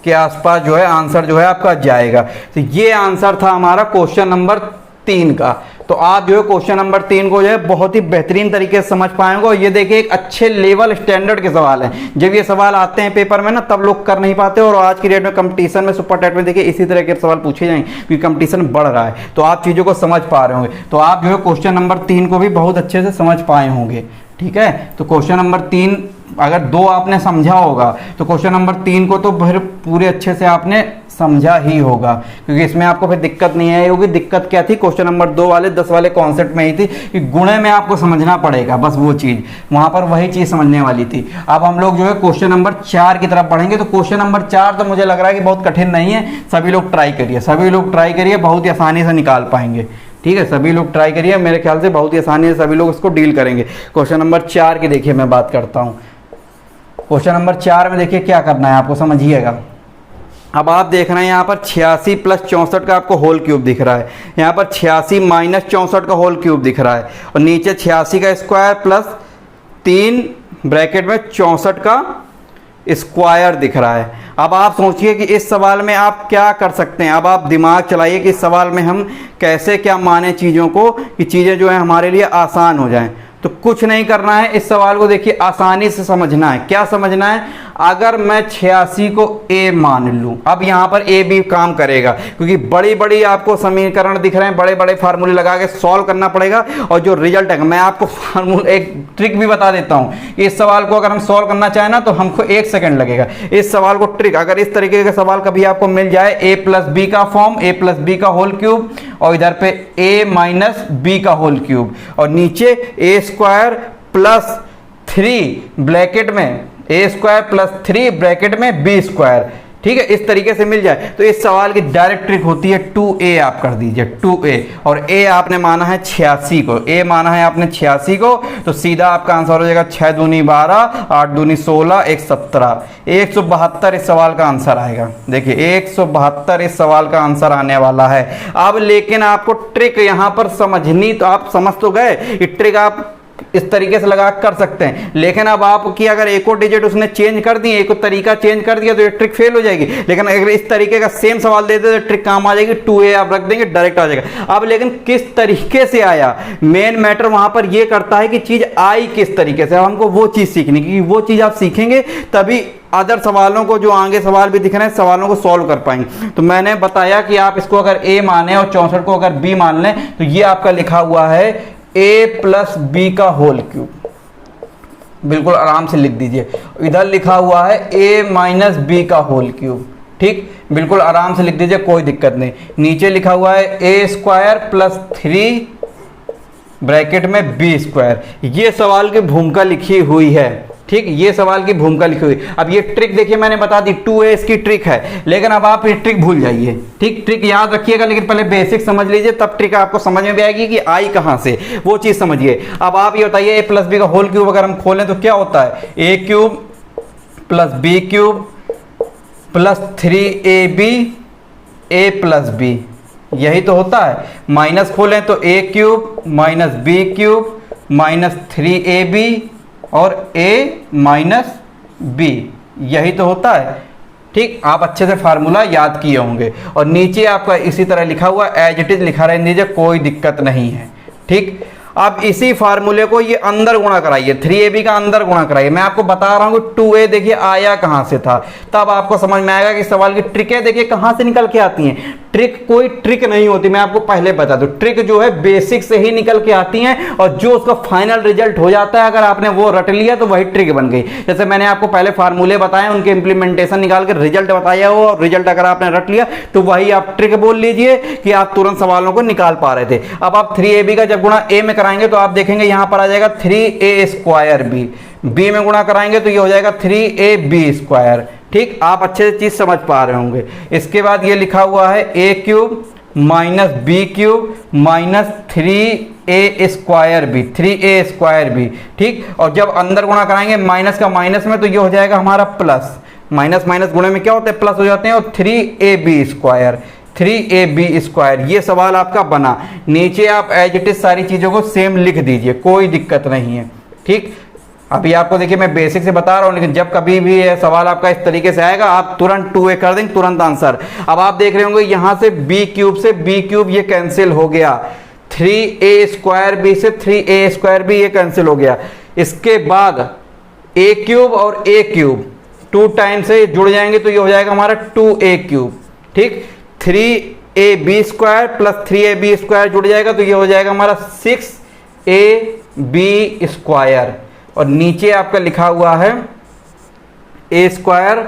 के आसपास जो है आंसर जो है आपका जाएगा। तो ये आंसर था हमारा क्वेश्चन नंबर 3 का। तो आप जो है क्वेश्चन नंबर 3 को जो है बहुत ही बेहतरीन तरीके से समझ पाएंगे। और ये देखिए एक अच्छे लेवल स्टैंडर्ड के सवाल हैं। जब ये सवाल आते हैं पेपर में ना, तब लोग कर नहीं पाते। और आज की डेट में कंपटीशन में, सुपर टेट में देखिए इसी तरह के सवाल पूछे जाएंगे, क्योंकि कंपटीशन बढ़ रहा है। तो आप चीज़ों को समझ पा रहे होंगे। तो आप जो है क्वेश्चन नंबर 3 को भी बहुत अच्छे से समझ पाए होंगे, ठीक है। तो क्वेश्चन नंबर 3 अगर 2 आपने समझा होगा, तो क्वेश्चन नंबर 3 को तो फिर पूरे अच्छे से आपने समझा ही होगा, क्योंकि इसमें आपको फिर दिक्कत नहीं आई होगी। दिक्कत क्या थी? क्वेश्चन नंबर 2 वाले 10 वाले कॉन्सेप्ट में ही थी कि गुणे में आपको समझना पड़ेगा, बस वो चीज वहां पर वही चीज समझने वाली थी। अब हम लोग जो है क्वेश्चन नंबर 4 की तरफ बढ़ेंगे। तो क्वेश्चन नंबर 4 तो मुझे लग रहा है कि बहुत कठिन नहीं है। सभी लोग ट्राई करिए, सभी लोग ट्राई करिए, बहुत ही आसानी से निकाल पाएंगे, ठीक है। सभी लोग ट्राई करिए, मेरे ख्याल से बहुत ही आसानी से सभी लोग इसको डील करेंगे। क्वेश्चन नंबर 4 की देखिए मैं बात करता हूं। क्वेश्चन नंबर 4 में देखिए क्या करना है आपको, समझिएगा। अब आप देख रहे हैं यहाँ पर 86 + 64 का आपको होल क्यूब दिख रहा है, यहाँ पर 86 - 64 का होल क्यूब दिख रहा है, और नीचे 86 का स्क्वायर प्लस 3 ब्रैकेट में 64 का स्क्वायर दिख रहा है। अब आप सोचिए कि इस सवाल में आप क्या कर सकते हैं। अब आप दिमाग चलाइए कि इस सवाल में हम कैसे क्या माने चीज़ों को, कि चीज़ें जो है हमारे लिए आसान हो जाएं। तो कुछ नहीं करना है, इस सवाल को देखिए आसानी से समझना है। क्या समझना है? अगर मैं 86 को ए मान लूं, अब यहां पर ए भी काम करेगा, क्योंकि बड़ी बड़ी आपको समीकरण दिख रहे हैं, बड़े बड़े फार्मूले लगा के सॉल्व करना पड़ेगा। और जो रिजल्ट है, मैं आपको फार्मूला एक ट्रिक भी बता देता हूं। इस सवाल को अगर हम सॉल्व करना चाहें ना, तो हमको 1 सेकंड लगेगा। इस सवाल को ट्रिक, अगर इस तरीके का सवाल कभी आपको मिल जाए, a + b का फॉर्म, a + b का होल क्यूब, और इधर पे a - b का होल क्यूब, और नीचे a² + 3 ब्रैकेट में a² + 3 ब्रैकेट में b², ठीक है, इस तरीके से मिल जाए तो इस सवाल की डायरेक्ट ट्रिक होती है 2a आप कर दीजिए 2a, और a आपने माना है 86 को, a माना है आपने 86 को, तो सीधा आपका आंसर हो जाएगा 6 दूनी 12, 8 दूनी 16, 1 17, 172 इस सवाल का आंसर आएगा। देखिए 172 इस सवाल का आंसर आने वाला है। अब लेकिन आपको ट्रिक यहाँ पर समझनी, तो आप समझ तो गए, ये ट्रिक आप इस तरीके से लगा कर सकते हैं, लेकिन अब आपकी अगर एक और डिजिट उसने चेंज कर दी, एक और तरीका चेंज कर दिया तो ये ट्रिक फेल हो जाएगी। लेकिन अगर इस तरीके का सेम सवाल दे दे तो ट्रिक काम आ जाएगी, 2a आप रख देंगे डायरेक्ट आ जाएगा। अब लेकिन किस तरीके से आया, मेन मैटर वहां पर ये करता है कि चीज आई किस तरीके से। अब हमको वो चीज सीखनी, क्योंकि वो चीज आप सीखेंगे तभी अदर सवालों को, जो आगे सवाल भी दिख रहे हैं, सवालों को सॉल्व कर पाएंगे। तो मैंने बताया कि आप इसको अगर a माने और 64 को अगर b मान लें तो ये आपका लिखा हुआ है a प्लस बी का होल क्यूब। बिल्कुल आराम से लिख दीजिए, इधर लिखा हुआ है a माइनस बी का होल क्यूब। ठीक, बिल्कुल आराम से लिख दीजिए, कोई दिक्कत नहीं। नीचे लिखा हुआ है a स्क्वायर प्लस 3 ब्रैकेट में b स्क्वायर। ये सवाल की भूमिका लिखी हुई है। ठीक, ये सवाल की भूमिका लिखी हुई। अब ये ट्रिक देखिए मैंने बता दी, 2a इसकी ट्रिक है, लेकिन अब आप ये ट्रिक भूल जाइए। ठीक, ट्रिक याद रखिएगा, लेकिन पहले बेसिक समझ लीजिए, तब ट्रिक आपको समझ में भी आएगी कि आई कहां से, वो चीज समझिए। अब आप ये बताइए a प्लस बी का होल क्यूब अगर हम खोलें तो क्या होता है, a cube plus B cube plus 3ab a plus B, यही तो होता है। माइनस खोलें तो a cube minus B cube minus 3ab और a माइनस बी, यही तो होता है। ठीक, आप अच्छे से फार्मूला याद किए होंगे। और नीचे आपका इसी तरह लिखा हुआ एज इट इज लिखा रहने दीजिए, कोई दिक्कत नहीं है। ठीक, अब इसी फार्मूले को ये अंदर गुणा कराइए, 3ab का अंदर गुणा कराइए। मैं आपको बता रहा हूं कि 2a देखिए आया कहां से था, तब आपको समझ में आएगा कि सवाल की ट्रिकें देखिए कहां से निकल के आती हैं। ट्रिक कोई ट्रिक नहीं होती, मैं आपको पहले बता दूं, ट्रिक जो है बेसिक से ही निकल के आती हैं, और जो उसका फाइनल रिजल्ट हो जाता है अगर आपने वो रट लिया तो वही ट्रिक बन गई। जैसे मैंने आपको पहले फार्मूले बताए, उनके इंप्लीमेंटेशन निकाल के रिजल्ट बताया हो, और रिजल्ट अगर आपने रट लिया तो वही आप ट्रिक बोल लीजिए कि आप तुरंत सवालों को निकाल पा रहे थे। अब आप 3ab का जब गुणा a में कराएंगे तो आप देखेंगे यहां पर आ जाएगा 3a स्क्वायर b में गुणा कराएंगे तो ये हो जाएगा 3ab स्क्वायर। ठीक, आप अच्छे से चीज समझ पा रहे होंगे। इसके बाद ये लिखा हुआ है a cube minus B cube minus 3a square B, 3a square B. ठीक, और जब अंदर गुणा कराएंगे माइनस का माइनस में तो ये हो जाएगा हमारा प्लस, माइनस माइनस गुणे में क्या होता है, प्लस हो जाते हैं, और 3ab स्क्वायर, 3ab स्क्वायर। ये सवाल आपका बना। नीचे आप एज इट इज सारी चीजों को सेम लिख दीजिए, कोई दिक्कत नहीं है। ठीक, अभी आपको देखिए मैं बेसिक से बता रहा हूं, लेकिन जब कभी भी ये सवाल आपका इस तरीके से आएगा आप तुरंत 2a कर देंगे, तुरंत आंसर। अब आप देख रहे होंगे यहां से b क्यूब से b क्यूब ये कैंसिल हो गया, 3a स्क्वायर b से 3a स्क्वायर b ये कैंसिल हो गया। इसके बाद a क्यूब और a क्यूब 2 टाइम से जुड़ जाएंगे तो ये हो जाएगा हमारा 2a क्यूब। ठीक, 3ab square plus 3ab square जुड़ जाएगा तो ये हो जाएगा हमारा 6ab स्क्वायर। और नीचे आपका लिखा हुआ है a square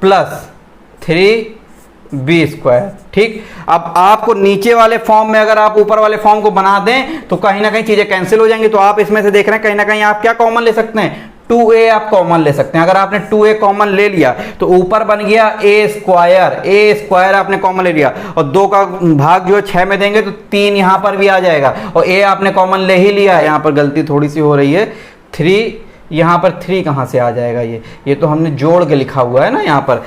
plus 3b square. ठीक, अब आपको नीचे वाले फॉर्म में अगर आप ऊपर वाले फॉर्म को बना दें तो कहीं ना कहीं चीजें कैंसिल हो जाएंगी। तो आप इसमें से देख रहे हैं कहीं ना कहीं आप क्या कॉमन ले सकते हैं, 2a आप कॉमन ले सकते हैं। अगर आपने 2a कॉमन ले लिया तो ऊपर बन गया a स्क्वायर आपने कॉमन ले लिया, और 2 का भाग जो है 6 में देंगे तो 3 यहां पर भी आ जाएगा, और a आपने कॉमन ले ही लिया है। यहां पर गलती थोड़ी सी हो रही है, 3 यहां पर 3 कहां से आ जाएगा, ये तो हमने जोड़ के लिखा हुआ है ना, यहां पर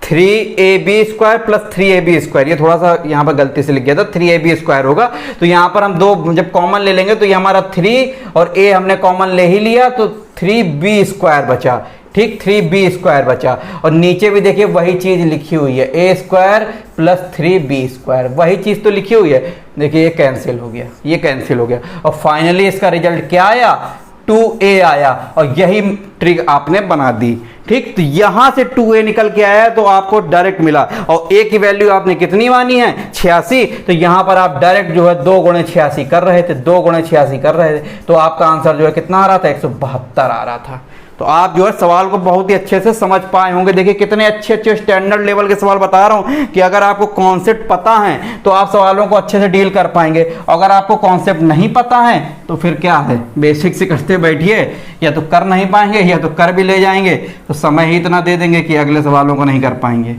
3ab square plus 3ab square, ये थोड़ा सा यहाँ पर गलती से लिख गया था, 3ab स्क्वायर होगा। तो यहाँ पर हम 2 जब कॉमन ले लेंगे तो ये हमारा 3 और a हमने कॉमन ले ही लिया तो 3b स्क्वायर बचा। ठीक, 3b स्क्वायर बचा। और नीचे भी देखिए वही चीज लिखी हुई है, a square plus 3b square, वही चीज तो लिखी हुई है। देखिए ये कैंसिल हो गया, ये कैंसिल हो गया, और फाइनली इसका रिजल्ट क्या आया, 2a आया, और यही ट्रिक आपने बना दी। ठीक, तो यहां से 2a निकल के आया तो आपको डायरेक्ट मिला, और a की वैल्यू आपने कितनी मानी है, 86। तो यहां पर आप डायरेक्ट जो है 2 गुणे 86 कर रहे थे, 2 गुणे 86 कर रहे थे, तो आपका आंसर जो है कितना आ रहा था, 172 आ रहा था। तो आप जो है सवाल को बहुत ही अच्छे से समझ पाए होंगे। देखिए कितने अच्छे अच्छे स्टैंडर्ड लेवल के सवाल बता रहा हूं कि अगर आपको कॉन्सेप्ट पता है तो आप सवालों को अच्छे से डील कर पाएंगे। अगर आपको कॉन्सेप्ट नहीं पता है तो फिर क्या है, बेसिक से करते बैठिए, या तो कर नहीं पाएंगे या तो कर भी ले जाएंगे तो समय ही इतना दे देंगे कि अगले सवालों को नहीं कर पाएंगे।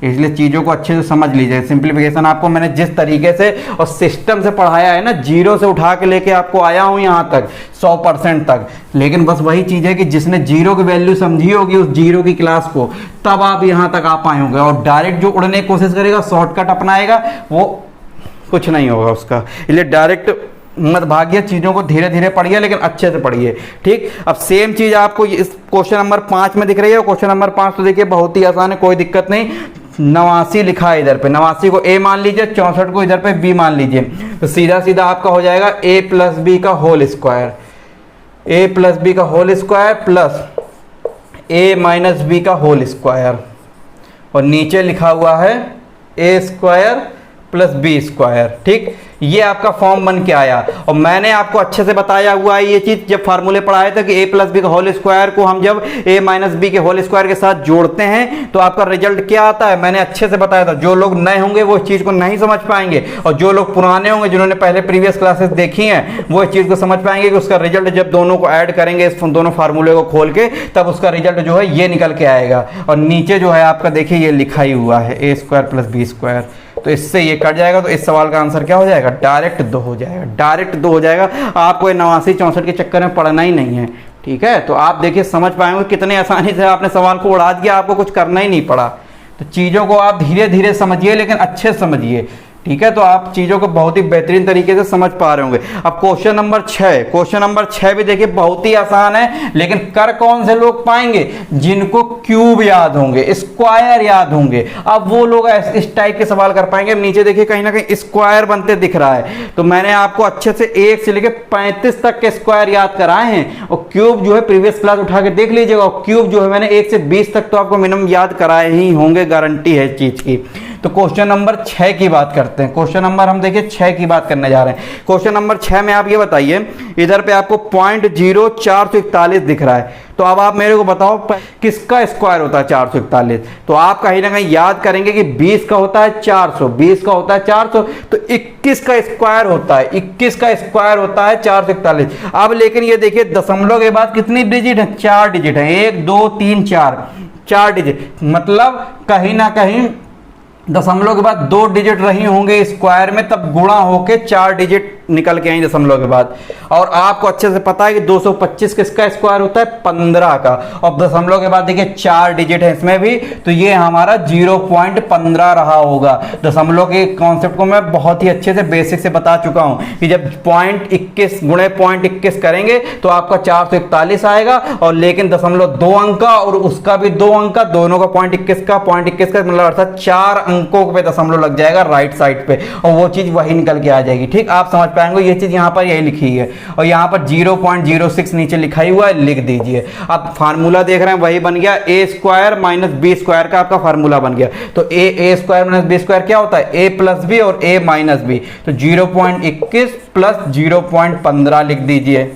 इसलिए चीज़ों को अच्छे से समझ लीजिए। सिंप्लीफिकेशन आपको मैंने जिस तरीके से और सिस्टम से पढ़ाया है ना, जीरो से उठा के लेके आपको आया हूँ यहाँ तक 100% तक, लेकिन बस वही चीज़ है कि जिसने जीरो की वैल्यू समझी होगी उस जीरो की क्लास को, तब आप यहाँ तक आ पाए होंगे। और डायरेक्ट जो उड़ने की कोशिश करेगा, शॉर्टकट अपनाएगा, वो कुछ नहीं होगा उसका। इसलिए डायरेक्ट मत भागिए, चीज़ों को धीरे धीरे पढ़िए लेकिन अच्छे से पढ़िए, ठीक। अब सेम चीज़ आपको इस क्वेश्चन नंबर 5 में दिख रही है। क्वेश्चन नंबर 5 तो देखिए बहुत ही आसान है, कोई दिक्कत नहीं। 89 लिखा है इधर पे, 89 को a मान लीजिए, 64 को इधर पे b मान लीजिए, तो सीधा सीधा आपका हो जाएगा a प्लस बी का whole square, a plus B का whole square plus a minus B का होल स्क्वायर, और नीचे लिखा हुआ है a square plus B square, ठीक। ये आपका फॉर्म बन के आया। और मैंने आपको अच्छे से बताया हुआ है ये चीज़ जब फार्मूले पढ़ाए थे कि a प्लस बी का होल स्क्वायर को हम जब a माइनस बी के होल स्क्वायर के साथ जोड़ते हैं तो आपका रिजल्ट क्या आता है, मैंने अच्छे से बताया था। जो लोग नए होंगे वो इस चीज़ को नहीं समझ पाएंगे, और जो लोग पुराने होंगे जिन्होंने पहले प्रीवियस क्लासेस देखी हैं वो इस चीज़ को समझ पाएंगे कि उसका रिजल्ट जब दोनों को ऐड करेंगे, इस दोनों फार्मूले को खोल के, तब उसका रिजल्ट जो है ये निकल के आएगा। और नीचे जो है आपका देखिए ये लिखा ही हुआ है a square plus B square, तो इससे ये कट जाएगा। तो इस सवाल का आंसर क्या हो जाएगा, डायरेक्ट 2 हो जाएगा, डायरेक्ट 2 हो जाएगा। आपको 89 64 के चक्कर में पढ़ना ही नहीं है, ठीक है। तो आप देखिए समझ पाएंगे कितने आसानी से आपने सवाल को उड़ा दिया, आपको कुछ करना ही नहीं पड़ा। तो चीज़ों को आप धीरे धीरे समझिए लेकिन अच्छे से समझिए, ठीक है। तो आप चीज़ों को बहुत ही बेहतरीन तरीके से समझ पा रहे होंगे। अब क्वेश्चन नंबर 6, क्वेश्चन नंबर 6 भी देखिए बहुत ही आसान है, लेकिन कर कौन से लोग पाएंगे, जिनको क्यूब याद होंगे, स्क्वायर याद होंगे। अब वो लोग इस टाइप के सवाल कर पाएंगे। नीचे देखिए कहीं ना कहीं स्क्वायर बनते दिख रहा है, तो मैंने आपको अच्छे से 1 से लेकर 35 तक के स्क्वायर याद कराए हैं। और क्यूब जो है प्रीवियस क्लास उठा के देख लीजिएगा, और क्यूब जो है मैंने 1 से 20 तक तो आपको मिनिमम याद कराए ही होंगे, गारंटी है इस चीज़ की। तो क्वेश्चन नंबर 6 की बात करते हैं। क्वेश्चन नंबर हम देखिए 6 की बात करने जा रहे हैं। क्वेश्चन नंबर 6 में आप ये बताइए, इधर पे आपको 0.0441 दिख रहा है, तो अब आप मेरे को बताओ किसका स्क्वायर होता है 441। तो आप कहीं ना कहीं याद करेंगे कि 20 का होता है 400, 20 का होता है 400, तो 21 का स्क्वायर होता है, 21 का स्क्वायर होता है 441। अब लेकिन ये देखिए दशमलव के बाद कितनी डिजिट है, 4 डिजिट है, 1 2 3 4 डिजिट, मतलब कहीं ना कहीं दशमलव के बाद 2 डिजिट रही होंगे स्क्वायर में, तब गुणा होके 4 डिजिट निकल के आई दशमलव के बाद। और आपको अच्छे से पता है कि 225 किसका स्क्वायर होता है, 15 का, और दशमलव के बाद देखिए 4 डिजिट है इसमें भी, तो ये हमारा 0.15 रहा होगा। दशमलव के कॉन्सेप्ट को मैं बहुत ही अच्छे से बेसिक से बता चुका हूं कि जब 0.21 गुणे 0.21 करेंगे तो आपका 441 आएगा, और लेकिन दशमलव 2 अंक का और उसका भी 2 अंक का, दोनों का 0.21 का मतलब अर्थात 4 अंकों पे दशमलव लग जाएगा राइट साइड पे, और वो चीज वही निकल के आ जाएगी, ठीक। आप समझ पाएंगे ये चीज यहाँ पर यही लिखी है, और यहाँ पर 0.06 नीचे लिखा ही हुआ है, लिख दीजिए। अब फार्मूला देख रहे हैं वही बन गया, a square minus B square का आपका फार्मूला बन गया। तो a square minus B square क्या होता है, a प्लस बी और a माइनस बी, तो 0.21 प्लस 0.15 लिख दीजिए।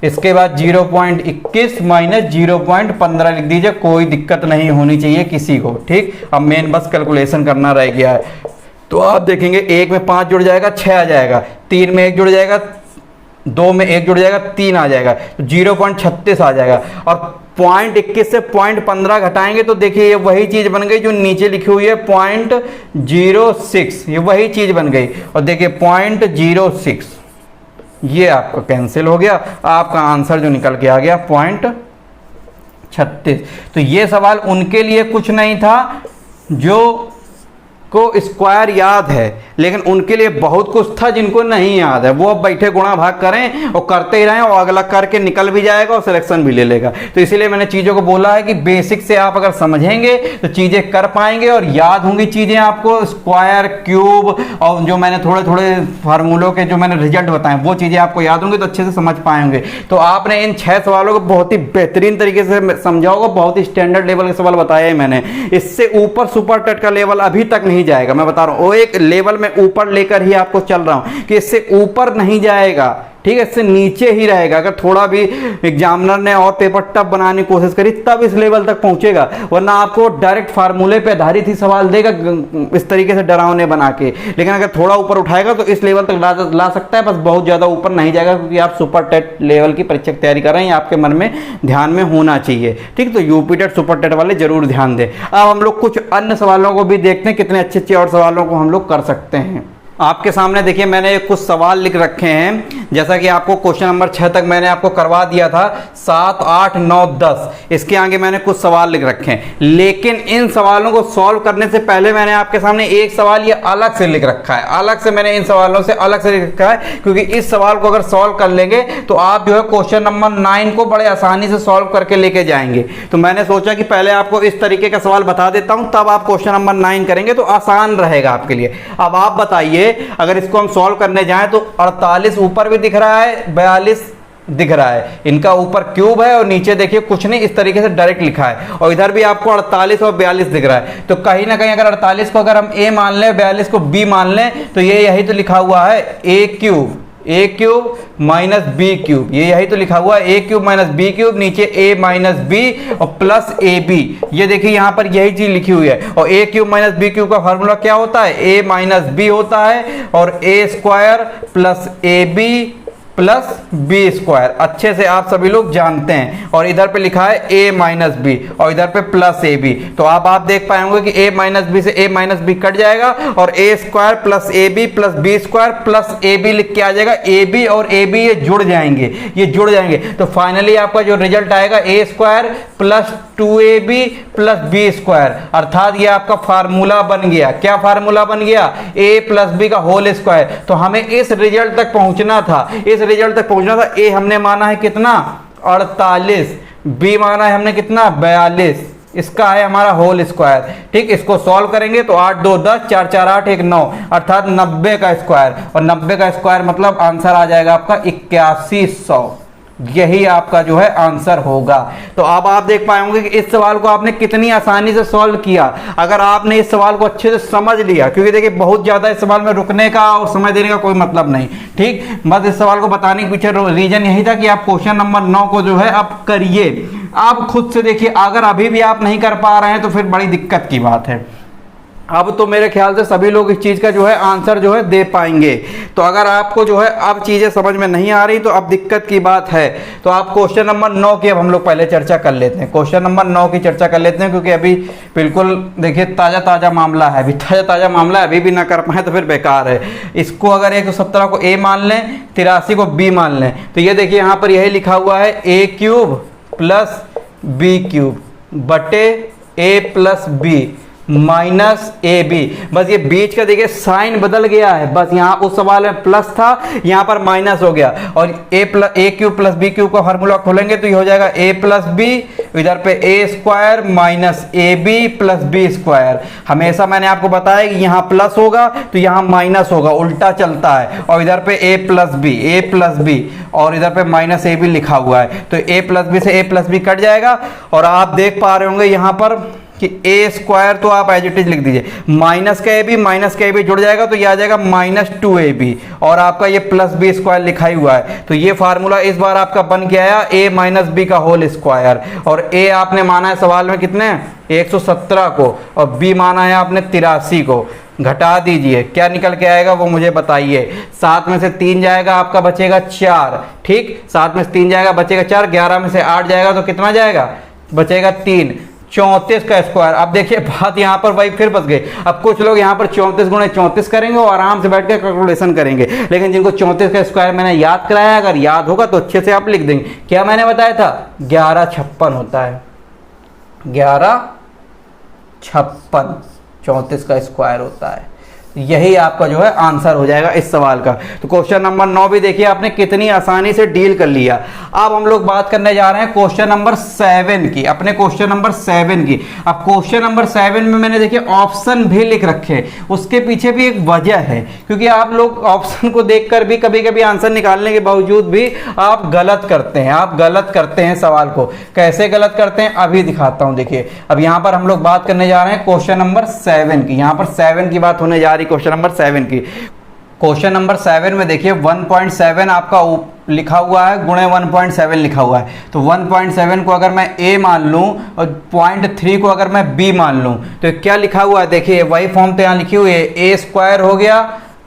इसके बाद 0.21 माइनस 0.15 लिख दीजिए, कोई दिक्कत नहीं होनी चाहिए किसी को, ठीक। अब मेन बस कैलकुलेशन करना रह गया है। तो आप देखेंगे 1 में 5 जुड़ जाएगा 6 आ जाएगा, 3 में 1 जुड़ जाएगा, 2 में 1 जुड़ जाएगा 3 आ जाएगा, तो 0.36 आ जाएगा। और 0.21 से 0.15 घटाएंगे तो देखिए ये वही चीज बन गई जो नीचे लिखी हुई है 0.06, ये वही चीज बन गई। और देखिए 0.06 ये आपका कैंसिल हो गया, आपका आंसर जो निकल के आ गया 0.36। तो ये सवाल उनके लिए कुछ नहीं था जो को स्क्वायर याद है, लेकिन उनके लिए बहुत कुछ था जिनको नहीं याद है। वो अब बैठे गुणा भाग करें और करते ही रहें, और अगला करके निकल भी जाएगा और सिलेक्शन भी ले लेगा। तो इसीलिए मैंने चीज़ों को बोला है कि बेसिक से आप अगर समझेंगे तो चीज़ें कर पाएंगे और याद होंगी चीज़ें आपको, स्क्वायर क्यूब और जो मैंने थोड़े थोड़े फार्मूलों के जो मैंने रिजल्ट बताए वो चीज़ें आपको याद होंगी, तो अच्छे से समझ पाएंगे। तो आपने इन 6 सवालों को बहुत ही बेहतरीन तरीके से समझा होगा, बहुत ही स्टैंडर्ड लेवल के सवाल बताए मैंने। इससे ऊपर सुपर टेट का लेवल अभी तक नहीं जाएगा, मैं बता रहा हूं। वो एक लेवल में ऊपर लेकर ही आपको चल रहा हूं कि इससे ऊपर नहीं जाएगा, ठीक है, इससे नीचे ही रहेगा। अगर थोड़ा भी एग्जामिनर ने और पेपर टफ बनाने की कोशिश करी तब इस लेवल तक पहुंचेगा, वरना आपको डायरेक्ट फार्मूले पे आधारित ही सवाल देगा इस तरीके से डरावने बना के। लेकिन अगर थोड़ा ऊपर उठाएगा तो इस लेवल तक ला सकता है, बस बहुत ज्यादा ऊपर नहीं जाएगा, क्योंकि आप सुपर टेट लेवल की परीक्षा की तैयारी कर रहे हैं, आपके मन में ध्यान में होना चाहिए। ठीक, तो यूपी टेट सुपर टेट वाले जरूर ध्यान दें। अब हम लोग कुछ अन्य सवालों को भी देखते हैं, कितने अच्छे अच्छे और सवालों को हम लोग कर सकते हैं। आपके सामने देखिए मैंने कुछ सवाल लिख रखे हैं, जैसा कि आपको क्वेश्चन नंबर 6 तक मैंने आपको करवा दिया था, 7, 8, 9, 10 इसके आगे मैंने कुछ सवाल लिख रखे हैं। लेकिन इन सवालों को सॉल्व करने से पहले मैंने आपके सामने एक सवाल ये अलग से लिख रखा है, अलग से मैंने इन सवालों से अलग से लिख रखा है, क्योंकि इस सवाल को अगर सॉल्व कर लेंगे तो आप जो है क्वेश्चन नंबर 9 को बड़े आसानी से सॉल्व करके लेके जाएंगे। तो मैंने सोचा कि पहले आपको इस तरीके का सवाल बता देता हूं, तब आप क्वेश्चन नंबर 9 करेंगे तो आसान रहेगा आपके लिए। अब आप बताइए, अगर इसको हम सॉल्व करने जाएं तो 48 ऊपर भी दिख रहा है, 42 दिख रहा है, इनका ऊपर क्यूब है और नीचे देखिए कुछ नहीं, इस तरीके से डायरेक्ट लिखा है, और इधर भी आपको 48 और 42 दिख रहा है। तो कहीं ना कहीं अगर 48 को अगर हम a मान लें, 42 को b मान लें, तो ये यही तो लिखा हुआ है a cube minus B cube, ये यही तो लिखा हुआ है a cube minus B cube, नीचे a माइनस बी और प्लस ए बी। ये देखिए यहाँ पर यही चीज लिखी हुई है, और a cube minus B cube का फॉर्मूला क्या होता है, a माइनस बी होता है, और a square plus A B plus B square, अच्छे से आप सभी लोग जानते हैं। और इधर पे लिखा है a माइनस बी और इधर पे प्लस ए बी, तो आप देख पाएंगे कि a माइनस बी से a माइनस बी कट जाएगा और a square plus A B plus B square plus A B लिख के आ जाएगा। ए बी और ए बी ये जुड़ जाएंगे, ये जुड़ जाएंगे, तो फाइनली आपका जो रिजल्ट आएगा a square plus 2ab plus B square, अर्थात ये आपका फार्मूला बन गया। क्या फार्मूला बन गया, a प्लस बी का होल स्क्वायर। तो हमें इस रिजल्ट तक पहुंचना था, इस रिजल्ट तक पहुंचना था। a हमने माना है कितना 48, b माना है हमने कितना 42, इसका है हमारा होल स्क्वायर। ठीक, इसको सॉल्व करेंगे तो 8 2 10, 4 4 8 1 9, अर्थात 90 का स्क्वायर, और 90 का स्क्वायर मतलब आंसर आ जाएगा आपका 8100। यही आपका जो है आंसर होगा। तो अब आप देख पाएंगे कि इस सवाल को आपने कितनी आसानी से सॉल्व किया, अगर आपने इस सवाल को अच्छे से समझ लिया। क्योंकि देखिए बहुत ज्यादा इस सवाल में रुकने का और समय देने का कोई मतलब नहीं। ठीक, बस इस सवाल को बताने के पीछे रीजन यही था कि आप क्वेश्चन नंबर 9 को जो है आप करिए, आप खुद से देखिए। अगर अभी भी आप नहीं कर पा रहे हैं तो फिर बड़ी दिक्कत की बात है। अब तो मेरे ख्याल से सभी लोग इस चीज़ का जो है आंसर जो है दे पाएंगे। तो अगर आपको जो है अब चीज़ें समझ में नहीं आ रही तो अब दिक्कत की बात है। तो आप क्वेश्चन नंबर 9 की अब हम लोग पहले चर्चा कर लेते हैं, क्वेश्चन नंबर 9 की चर्चा कर लेते हैं, क्योंकि अभी बिल्कुल देखिए ताज़ा मामला है, अभी ताज़ा मामला है, अभी भी ना कर पाए तो फिर बेकार है। इसको अगर 117 को a मान लें, 83 को b मान लें, तो ये देखिए यहाँ पर यही लिखा हुआ है a cube plus B cube बटे a plus B minus A B. बस ये बीच का देखिए साइन बदल गया है, बस यहाँ उस सवाल में प्लस था, यहाँ पर माइनस हो गया। और ए क्यूब प्लस बी क्यूब का फार्मूला खोलेंगे तो ये हो जाएगा a प्लस बी, इधर पे A square minus A B plus B square. हमेशा मैंने आपको बताया कि यहाँ प्लस होगा तो यहाँ माइनस होगा, उल्टा चलता है। और इधर पे a प्लस बी और इधर पे माइनस ए बी लिखा हुआ है, तो a प्लस बी से a प्लस बी कट जाएगा। और आप देख पा रहे होंगे यहाँ पर कि ए स्क्वायर तो आप एज इट इज लिख दीजिए, माइनस का ए बी जुड़ जाएगा तो ये आ जाएगा माइनस 2ab, और आपका ये प्लस बी स्क्वायर लिखा ही हुआ है। तो ये फार्मूला इस बार आपका बन के आया a माइनस बी का होल स्क्वायर। और a आपने माना है सवाल में कितने 117 को, और b माना है आपने 83 को। घटा दीजिए, क्या निकल के आएगा वो मुझे बताइए। 7 में से 3 जाएगा आपका बचेगा 4। ठीक, 7 में से 3 जाएगा बचेगा 4, 11 में से 8 जाएगा तो कितना जाएगा, बचेगा 3। 34 का स्क्वायर। अब देखिए बात यहाँ पर भाई फिर फंस गई। अब कुछ लोग यहाँ पर 34 गुणे 34 करेंगे और आराम से बैठ के कैलकुलेशन करेंगे, लेकिन जिनको 34 का स्क्वायर मैंने याद कराया, अगर याद होगा तो अच्छे से आप लिख देंगे। क्या मैंने बताया था, 1156 होता है, 1156 34 का स्क्वायर होता है। यही आपका जो है आंसर हो जाएगा इस सवाल का। तो क्वेश्चन नंबर 9 भी देखिए आपने कितनी आसानी से डील कर लिया। अब हम लोग बात करने जा रहे हैं क्वेश्चन नंबर 7 की, अपने क्वेश्चन नंबर 7 की। अब क्वेश्चन नंबर 7 में मैंने देखिए ऑप्शन भी लिख रखे, उसके पीछे भी एक वजह है, क्योंकि आप लोग ऑप्शन को देखकर भी कभी कभी आंसर निकालने के बावजूद भी आप गलत करते हैं, आप गलत करते हैं सवाल को। कैसे गलत करते हैं अभी दिखाता हूं। देखिए अब यहां पर हम लोग बात करने जा रहे हैं क्वेश्चन नंबर 7 की। यहां पर 7 की बात होने जा रही, क्वेश्चन नंबर 7 की। क्वेश्चन नंबर 7 में देखिए 1.7 आपका लिखा हुआ है गुणे 1.7 लिखा हुआ है, तो 1.7 को अगर मैं a मान लूं और 0.3 को अगर मैं b मान लूं तो क्या लिखा हुआ है, देखिए वही फॉर्म तो यहाँ लिखी हुई है, a स्क्वायर हो गया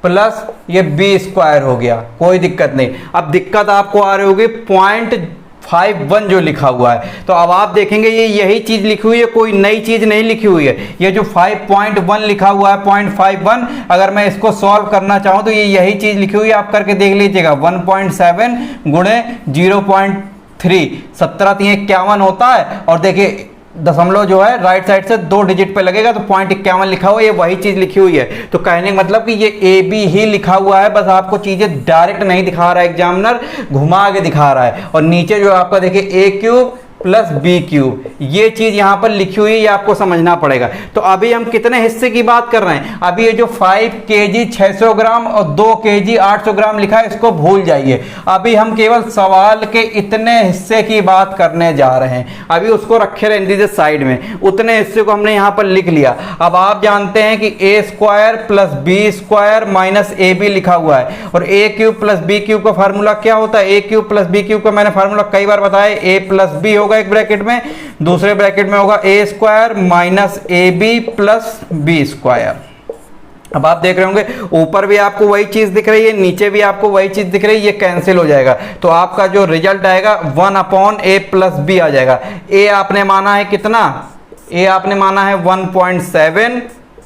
प्लस ये b स्क्वायर हो गया, कोई दिक्कत नहीं। अब दिक्कत आपको आ रही होगी 0.51 जो लिखा हुआ है, तो अब आप देखेंगे ये यही चीज लिखी हुई है, कोई नई चीज नहीं लिखी हुई है। ये जो 5.1 लिखा हुआ है 0.51, अगर मैं इसको सॉल्व करना चाहूं तो ये यही चीज लिखी हुई है, आप करके देख लीजिएगा। 1.7 गुणे 0.3, 17×51 होता है, और देखिए दशमलव जो है राइट साइड से 2 डिजिट पे लगेगा तो 0.51 लिखा हुआ है, ये वही चीज लिखी हुई है। तो कहने का मतलब कि ये ए बी ही लिखा हुआ है, बस आपको चीजें डायरेक्ट नहीं दिखा रहा है एग्जामिनर, घुमा के दिखा रहा है। और नीचे जो आपका देखिए a cube plus B cube, ये चीज यहां पर लिखी हुई है, ये आपको समझना पड़ेगा। तो अभी हम कितने हिस्से की बात कर रहे हैं, अभी ये जो 5 kg 600 ग्राम और 2 kg 800 ग्राम लिखा है इसको भूल जाइए, अभी हम केवल सवाल के इतने हिस्से की बात करने जा रहे हैं, अभी उसको रखे रहने दीजिए साइड में, उतने हिस्से को हमने यहां पर लिख लिया। अब आप जानते हैं कि a square plus B square minus A b लिखा हुआ है, और a cube plus B cube का फार्मूला क्या होता है, a cube plus B cube का मैंने फार्मूला कई बार बताया, a प्लस बी होगा एक ब्रैकेट में, दूसरे ब्रैकेट में होगा a square minus A B plus B square. अब आप देख रहे होंगे ऊपर भी आपको वही चीज दिख रही है, नीचे भी आपको वही चीज दिख रही है, ये कैंसिल हो जाएगा, तो आपका जो रिजल्ट आएगा 1/a प्लस बी आ जाएगा। a आपने माना है कितना, a आपने माना है 1.7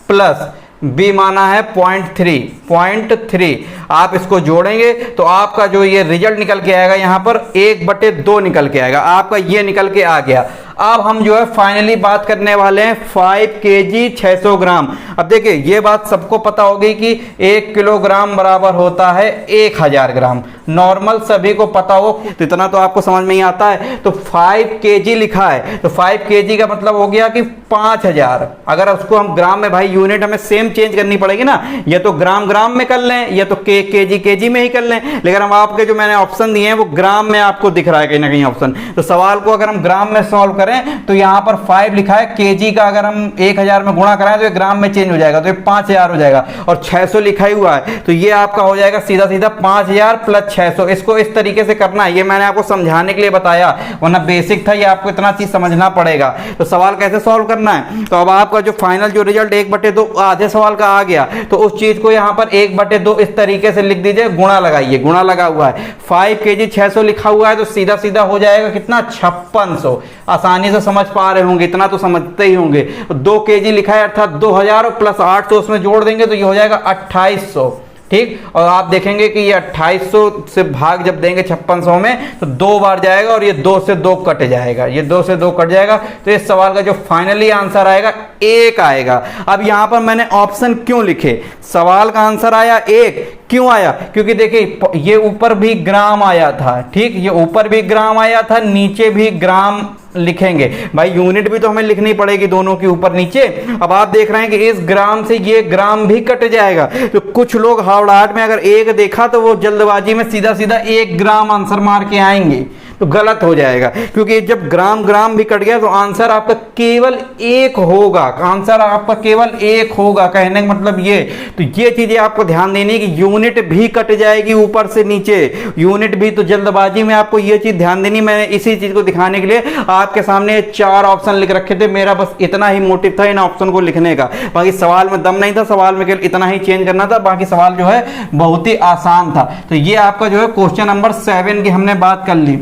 प्लस b माना है 0.3, आप इसको जोड़ेंगे तो आपका जो ये रिजल्ट निकल के आएगा यहाँ पर 1/2 निकल के आएगा, आपका ये निकल के आ गया। अब हम जो है फाइनली बात करने वाले हैं 5 kg 600 ग्राम। अब देखिए ये बात सबको पता होगी कि 1 किलोग्राम बराबर होता है 1000 ग्राम, नॉर्मल सभी को पता हो, तो इतना तो आपको समझ में ही आता है। तो 5 kg लिखा है, तो 5 kg का मतलब हो गया कि 5000, अगर उसको हम ग्राम में, भाई यूनिट हमें सेम चेंज करनी पड़ेगी ना, या तो ग्राम ग्राम में कर लें या तो केजी में ही कर लें, लेकिन हम आपके जो मैंने ऑप्शन दिए हैं वो ग्राम में आपको दिख रहा है कहीं ना कहीं ऑप्शन। तो सवाल को अगर हम ग्राम में सॉल्व करें तो यहां पर 5 लिखा है, केजी का अगर हम 1000 में गुणा कराएं तो ये ग्राम में चेंज हो जाएगा, तो ये 5000 हो जाएगा, और 600 लिखा ही हुआ है तो ये आपका हो जाएगा सीधा सीधा 5000 प्लस 600। इसको इस तरीके से करना है, ये मैंने आपको समझाने के लिए बताया, वरना बेसिक था, ये आपको इतना चीज समझना पड़ेगा। तो सवाल कैसे सॉल्व करना है, तो अब आपका जो फाइनल जो रिजल्ट 1/2 आधे सवाल का आ गया, तो उस चीज को यहां पर 1/2 इस तरीके से लिख दीजिए, गुणा लगाइए, गुणा लगा हुआ है, 5 kg 600 लिखा हुआ है तो सीधा सीधा हो जाएगा कितना, 5600। आसानी से समझ पा रहे होंगे, इतना तो समझते ही होंगे। 2 kg लिखा है अर्थात 2000 प्लस 800 उसमें जोड़ देंगे तो ये हो जाएगा 2800, ठीक। और आप देखेंगे कि ये 2800 से भाग जब देंगे 5600 में तो 2 बार जाएगा और ये 2 से 2 कट जाएगा, ये 2 से 2 कट जाएगा, तो इस सवाल का जो फाइनली आंसर आएगा 1 आएगा। अब यहां पर मैंने ऑप्शन क्यों लिखे, सवाल का आंसर आया 1, क्यों आया, क्योंकि देखिए ये ऊपर भी ग्राम आया था, ठीक, ये ऊपर भी ग्राम आया था, नीचे भी ग्राम लिखेंगे, भाई यूनिट भी तो हमें लिखनी पड़ेगी दोनों की ऊपर नीचे। अब आप देख रहे हैं कि इस ग्राम से ये ग्राम भी कट जाएगा, तो कुछ लोग हावड़ाहट में अगर 1 देखा तो वो जल्दबाजी में सीधा सीधा 1 ग्राम आंसर मार के आएंगे, तो गलत हो जाएगा, क्योंकि जब ग्राम ग्राम भी कट गया तो आंसर आपका केवल 1 होगा, आंसर आपका केवल 1 होगा, कहने का मतलब ये। तो ये चीजें आपको ध्यान देनी है कि यूनिट भी कट जाएगी ऊपर से नीचे, यूनिट भी, तो जल्दबाजी में आपको ये चीज ध्यान देनी। मैंने इसी चीज को दिखाने के लिए आपके सामने 4 ऑप्शन लिख रखे थे, मेरा बस इतना ही मोटिव था इन ऑप्शन को लिखने का, बाकी सवाल में दम नहीं था, सवाल में केवल इतना ही चेंज करना था, बाकी सवाल जो है बहुत ही आसान था। तो ये आपका जो है क्वेश्चन नंबर 7 की हमने बात कर ली।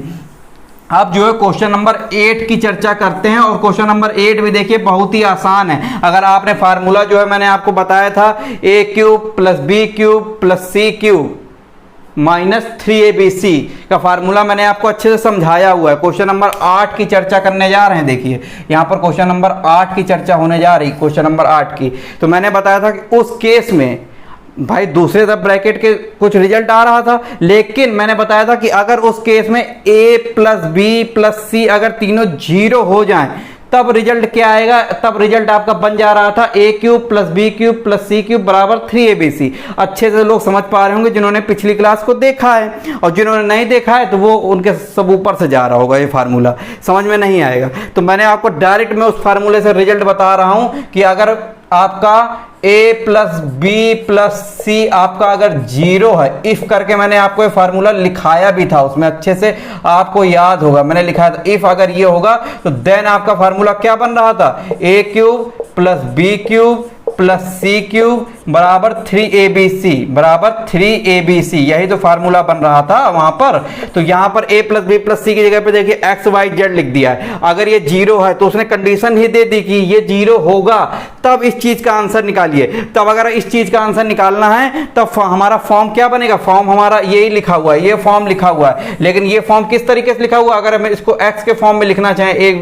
अब जो है क्वेश्चन नंबर 8 की चर्चा करते हैं, और क्वेश्चन नंबर 8 भी देखिए बहुत ही आसान है। अगर आपने फार्मूला जो है मैंने आपको बताया था a cube plus B cube plus c cube minus 3abc का फार्मूला मैंने आपको अच्छे से समझाया हुआ है। क्वेश्चन नंबर 8 की चर्चा करने जा रहे हैं, देखिए यहाँ पर क्वेश्चन नंबर 8 की चर्चा होने जा रही, क्वेश्चन नंबर 8 की। तो मैंने बताया था कि उस केस में भाई दूसरे सब ब्रैकेट के कुछ रिजल्ट आ रहा था, लेकिन मैंने बताया था कि अगर उस केस में a प्लस बी प्लस सी अगर तीनों 0 हो जाएं तब रिजल्ट क्या आएगा, तब रिजल्ट आपका बन जा रहा था a cube plus B cube plus c cube बराबर 3abc। अच्छे से लोग समझ पा रहे होंगे जिन्होंने पिछली क्लास को देखा है, और जिन्होंने नहीं देखा है तो वो उनके सब ऊपर से जा रहा होगा, ये फार्मूला समझ में नहीं आएगा। तो मैंने आपको डायरेक्ट में उस फार्मूले से रिजल्ट बता रहा हूं कि अगर आपका a प्लस बी प्लस सी आपका अगर 0 है, इफ करके मैंने आपको ये फार्मूला लिखाया भी था, उसमें अच्छे से आपको याद होगा, मैंने लिखा था इफ अगर ये होगा तो देन आपका फार्मूला क्या बन रहा था, a cube plus B cube plus c cube बराबर 3abc बराबर 3abc, यही तो फार्मूला बन रहा था वहां पर। तो यहां पर a प्लस बी प्लस सी की जगह पे देखिए एक्स वाई जेड लिख दिया है। अगर ये 0 है तो उसने कंडीशन ही दे दी कि ये 0 होगा, तब इस चीज का आंसर निकालिए। तब अगर इस चीज का आंसर निकालना है तब हमारा फॉर्म क्या बनेगा, फॉर्म हमारा यही लिखा हुआ है, ये फॉर्म लिखा हुआ है। लेकिन ये फॉर्म किस तरीके से लिखा हुआ, अगर हम इसको x के फॉर्म में लिखना चाहें a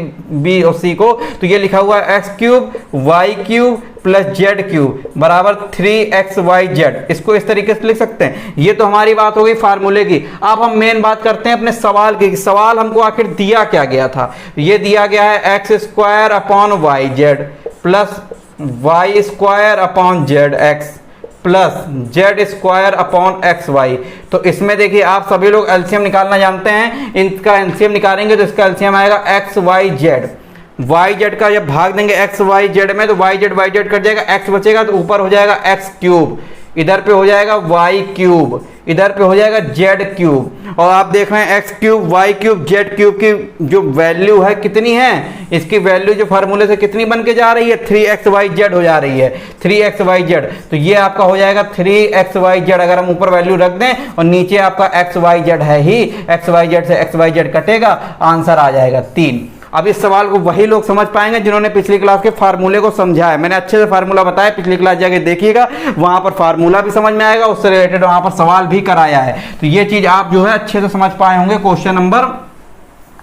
b और c को, तो ये लिखा हुआ है x cube y cube plus z cube बराबर 3xyz, इसको इस तरीके से लिख सकते हैं। ये तो हमारी बात हो गई फार्मूले की। अब हम मेन बात करते हैं अपने सवाल की। सवाल हमको आखिर दिया क्या गया था, ये दिया गया है x square upon y z plus y square upon z x plus z square upon x y. तो इसमें देखिए आप सभी लोग एलसीएम निकालना जानते हैं, इनका एलसीएम निकालेंगे तो इसका एलसीएम आएगा x y z. Y z का जब भाग देंगे एक्स वाई जेड में तो वाई जेड कट जाएगा, एक्स बचेगा तो ऊपर हो जाएगा एक्स क्यूब, इधर पे हो जाएगा वाई क्यूब, इधर पे हो जाएगा जेड क्यूब। और आप देख रहे हैं x cube y cube z cube की जो वैल्यू है कितनी है, इसकी वैल्यू जो फार्मूले से कितनी बन के जा रही है, 3xyz हो जा रही है, 3xyz। तो ये आपका हो जाएगा 3xyz। अगर हम ऊपर वैल्यू रख दें और नीचे आपका xyz है ही, xyz से xyz कटेगा, आंसर आ जाएगा 3। अब इस सवाल को वही लोग समझ पाएंगे जिन्होंने पिछली क्लास के फार्मूले को समझा है। मैंने अच्छे से फार्मूला बताया, पिछली क्लास जाके देखिएगा, वहां पर फार्मूला भी समझ में आएगा, उससे रिलेटेड वहां पर सवाल भी कराया है। तो ये चीज आप जो है अच्छे से समझ पाए होंगे। क्वेश्चन नंबर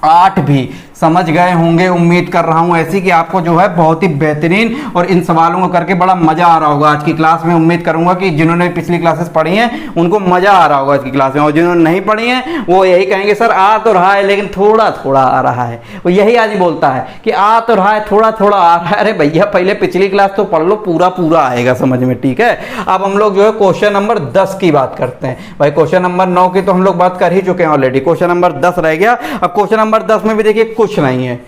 8 भी समझ गए होंगे, उम्मीद कर रहा हूं ऐसी कि आपको जो है बहुत ही बेहतरीन और इन सवालों को करके बड़ा मजा आ रहा होगा आज की क्लास में। उम्मीद करूंगा कि जिन्होंने पिछली क्लासेस पढ़ी हैं उनको मजा आ रहा होगा आज की क्लास में, और जिन्होंने नहीं पढ़ी हैं वो यही कहेंगे सर आ तो रहा है लेकिन थोड़ा थोड़ा आ रहा है। वो यही आदमी बोलता है कि आ तो रहा है थोड़ा थोड़ा आ रहा है। अरे भैया पहले पिछली क्लास तो पढ़ लो, पूरा पूरा आएगा समझ में, ठीक है। अब हम लोग जो है क्वेश्चन नंबर 10 की बात करते हैं। भाई क्वेश्चन नंबर 9 की तो हम लोग बात कर ही चुके हैं ऑलरेडी, क्वेश्चन नंबर 10 रह गया। अब क्वेश्चन नंबर 10 में भी देखिए कुछ नहीं है,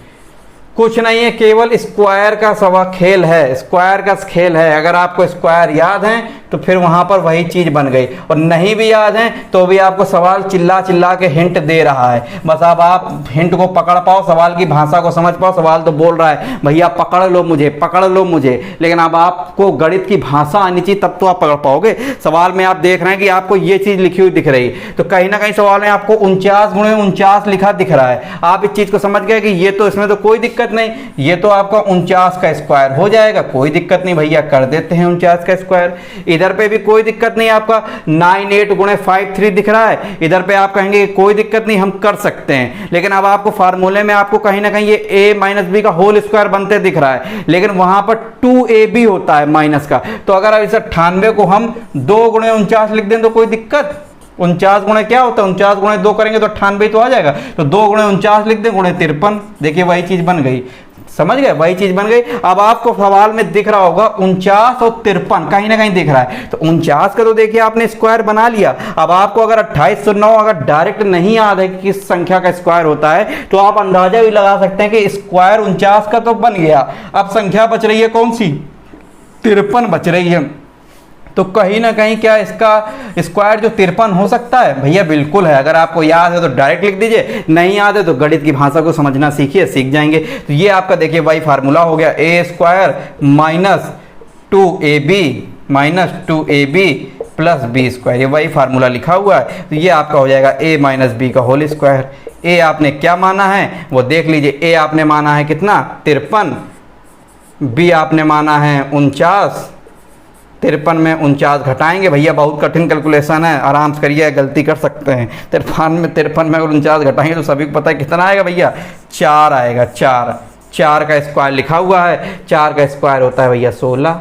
कुछ नहीं है, केवल स्क्वायर का सवा खेल है, स्क्वायर का खेल है। अगर आपको स्क्वायर याद है तो फिर वहां पर वही चीज बन गई, और नहीं भी याद है तो भी आपको सवाल चिल्ला चिल्ला के हिंट दे रहा है। बस अब आप हिंट को पकड़ पाओ, सवाल की भाषा को समझ पाओ। सवाल तो बोल रहा है भैया पकड़ लो मुझे, पकड़ लो मुझे, लेकिन अब आपको गणित की भाषा आनी चाहिए तब तो आप पकड़ पाओगे। सवाल में आप देख रहे हैं कि आपको ये चीज लिखी हुई दिख रही है, तो कहीं ना कहीं सवाल में आपको 49 गुणे 49 लिखा दिख रहा है। आप इस चीज को समझ गए कि ये तो इसमें तो कोई दिक्कत नहीं, ये तो आपका 49 का स्क्वायर हो जाएगा, कोई दिक्कत नहीं भैया कर देते हैं 49 का स्क्वायर। इधर पे भी कोई दिक्कत नहीं, आपका 98 गुणे 53 दिख रहा है, इधर पे आप कहेंगे कोई दिक्कत नहीं हम कर सकते हैं। लेकिन अब आपको फार्मूले में आपको कहीं ना कहीं ये a माइनस बी का होल स्क्वायर बनते दिख रहा है, लेकिन वहां पर 2ab होता है माइनस का। तो अगर इस 98 को हम 2 गुणे 49 लिख दें तो कोई दिक्कत, 49 गुणे क्या होता है, 49 गुणे 2 करेंगे तो 98 तो आ जाएगा। तो 2 गुणे 49 लिख दें, गुणे 53, देखिए वही चीज बन गई, समझ गए, वही चीज बन गई। अब आपको सवाल में दिख रहा होगा 49 और 53 कहीं ना कहीं दिख रहा है, तो 49 का तो देखिए आपने स्क्वायर बना लिया। अब आपको अगर 2809 अगर डायरेक्ट नहीं याद है कि किस संख्या का स्क्वायर होता है तो आप अंदाजा भी लगा सकते हैं कि स्क्वायर 49 का तो बन गया। अब संख्या बच रही है कौन सी, 53 बच रही है। तो कहीं ना कहीं क्या इसका स्क्वायर जो 53 हो सकता है, भैया बिल्कुल है। अगर आपको याद है तो डायरेक्ट लिख दीजिए, नहीं याद है तो गणित की भाषा को समझना सीखिए, सीख जाएंगे। तो ये आपका देखिए वही फार्मूला हो गया, a square minus 2ab plus B square, ये वही फार्मूला लिखा हुआ है। तो ये आपका हो जाएगा a माइनस बी का होल स्क्वायर। a आपने क्या माना है वो देख लीजिए, a आपने माना है कितना 53, b आपने माना है 49, 53 में 49 घटाएंगे, भैया बहुत कठिन कैलकुलेशन है, आराम से करिए, गलती कर सकते हैं। 53 में अगर 49 घटाएंगे तो सभी को पता है कितना आएगा भैया, 4 आएगा। 4 का स्क्वायर लिखा हुआ है, 4 का स्क्वायर होता है भैया 16,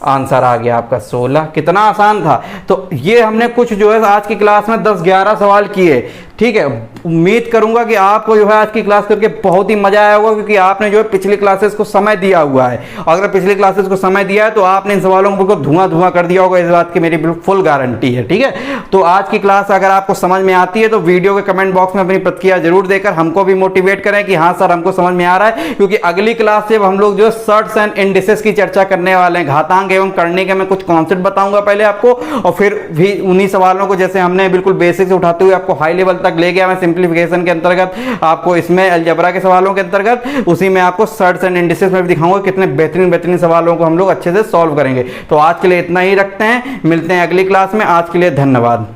आंसर आ गया आपका 16। कितना आसान था। तो ये हमने कुछ जो है आज की क्लास में 10-11 सवाल किए, ठीक है, उम्मीद करूंगा कि आपको जो है आज की क्लास करके बहुत ही मजा आया होगा, क्योंकि आपने जो है पिछली क्लासेस को समय दिया हुआ है। अगर पिछली क्लासेस को समय दिया है तो आपने इन सवालों को बिल्कुल धुआं धुआं कर दिया होगा, इस बात की मेरी बिल्कुल फुल गारंटी है। ठीक है, तो आज की क्लास अगर आपको समझ में आती है तो वीडियो के कमेंट बॉक्स में अपनी प्रतिक्रिया जरूर देकर हमको भी मोटिवेट करें कि हाँ सर हमको समझ में आ रहा है, क्योंकि अगली क्लास से हम लोग जो सर्ट्स एंड इंडिसेस की चर्चा करने वाले हैं, घातांक एवं करने के मैं कुछ कॉन्सेप्ट बताऊंगा पहले आपको, और फिर भी उन्हीं सवालों को जैसे हमने बिल्कुल बेसिक से उठाते हुए आपको हाई लेवल तक ले गया मैं सिंप्लीफिकेशन के अंतर्गत, आपको इसमें अलजेब्रा के सवालों के अंतर्गत, उसी में आपको सर्ट्स एंड इंडिसेस में भी दिखाऊंगा कितने बेहतरीन बेहतरीन सवालों को हम लोग अच्छे से सॉल्व करेंगे। तो आज के लिए इतना ही रखते हैं, मिलते हैं अगली क्लास में। आज के लिए धन्यवाद।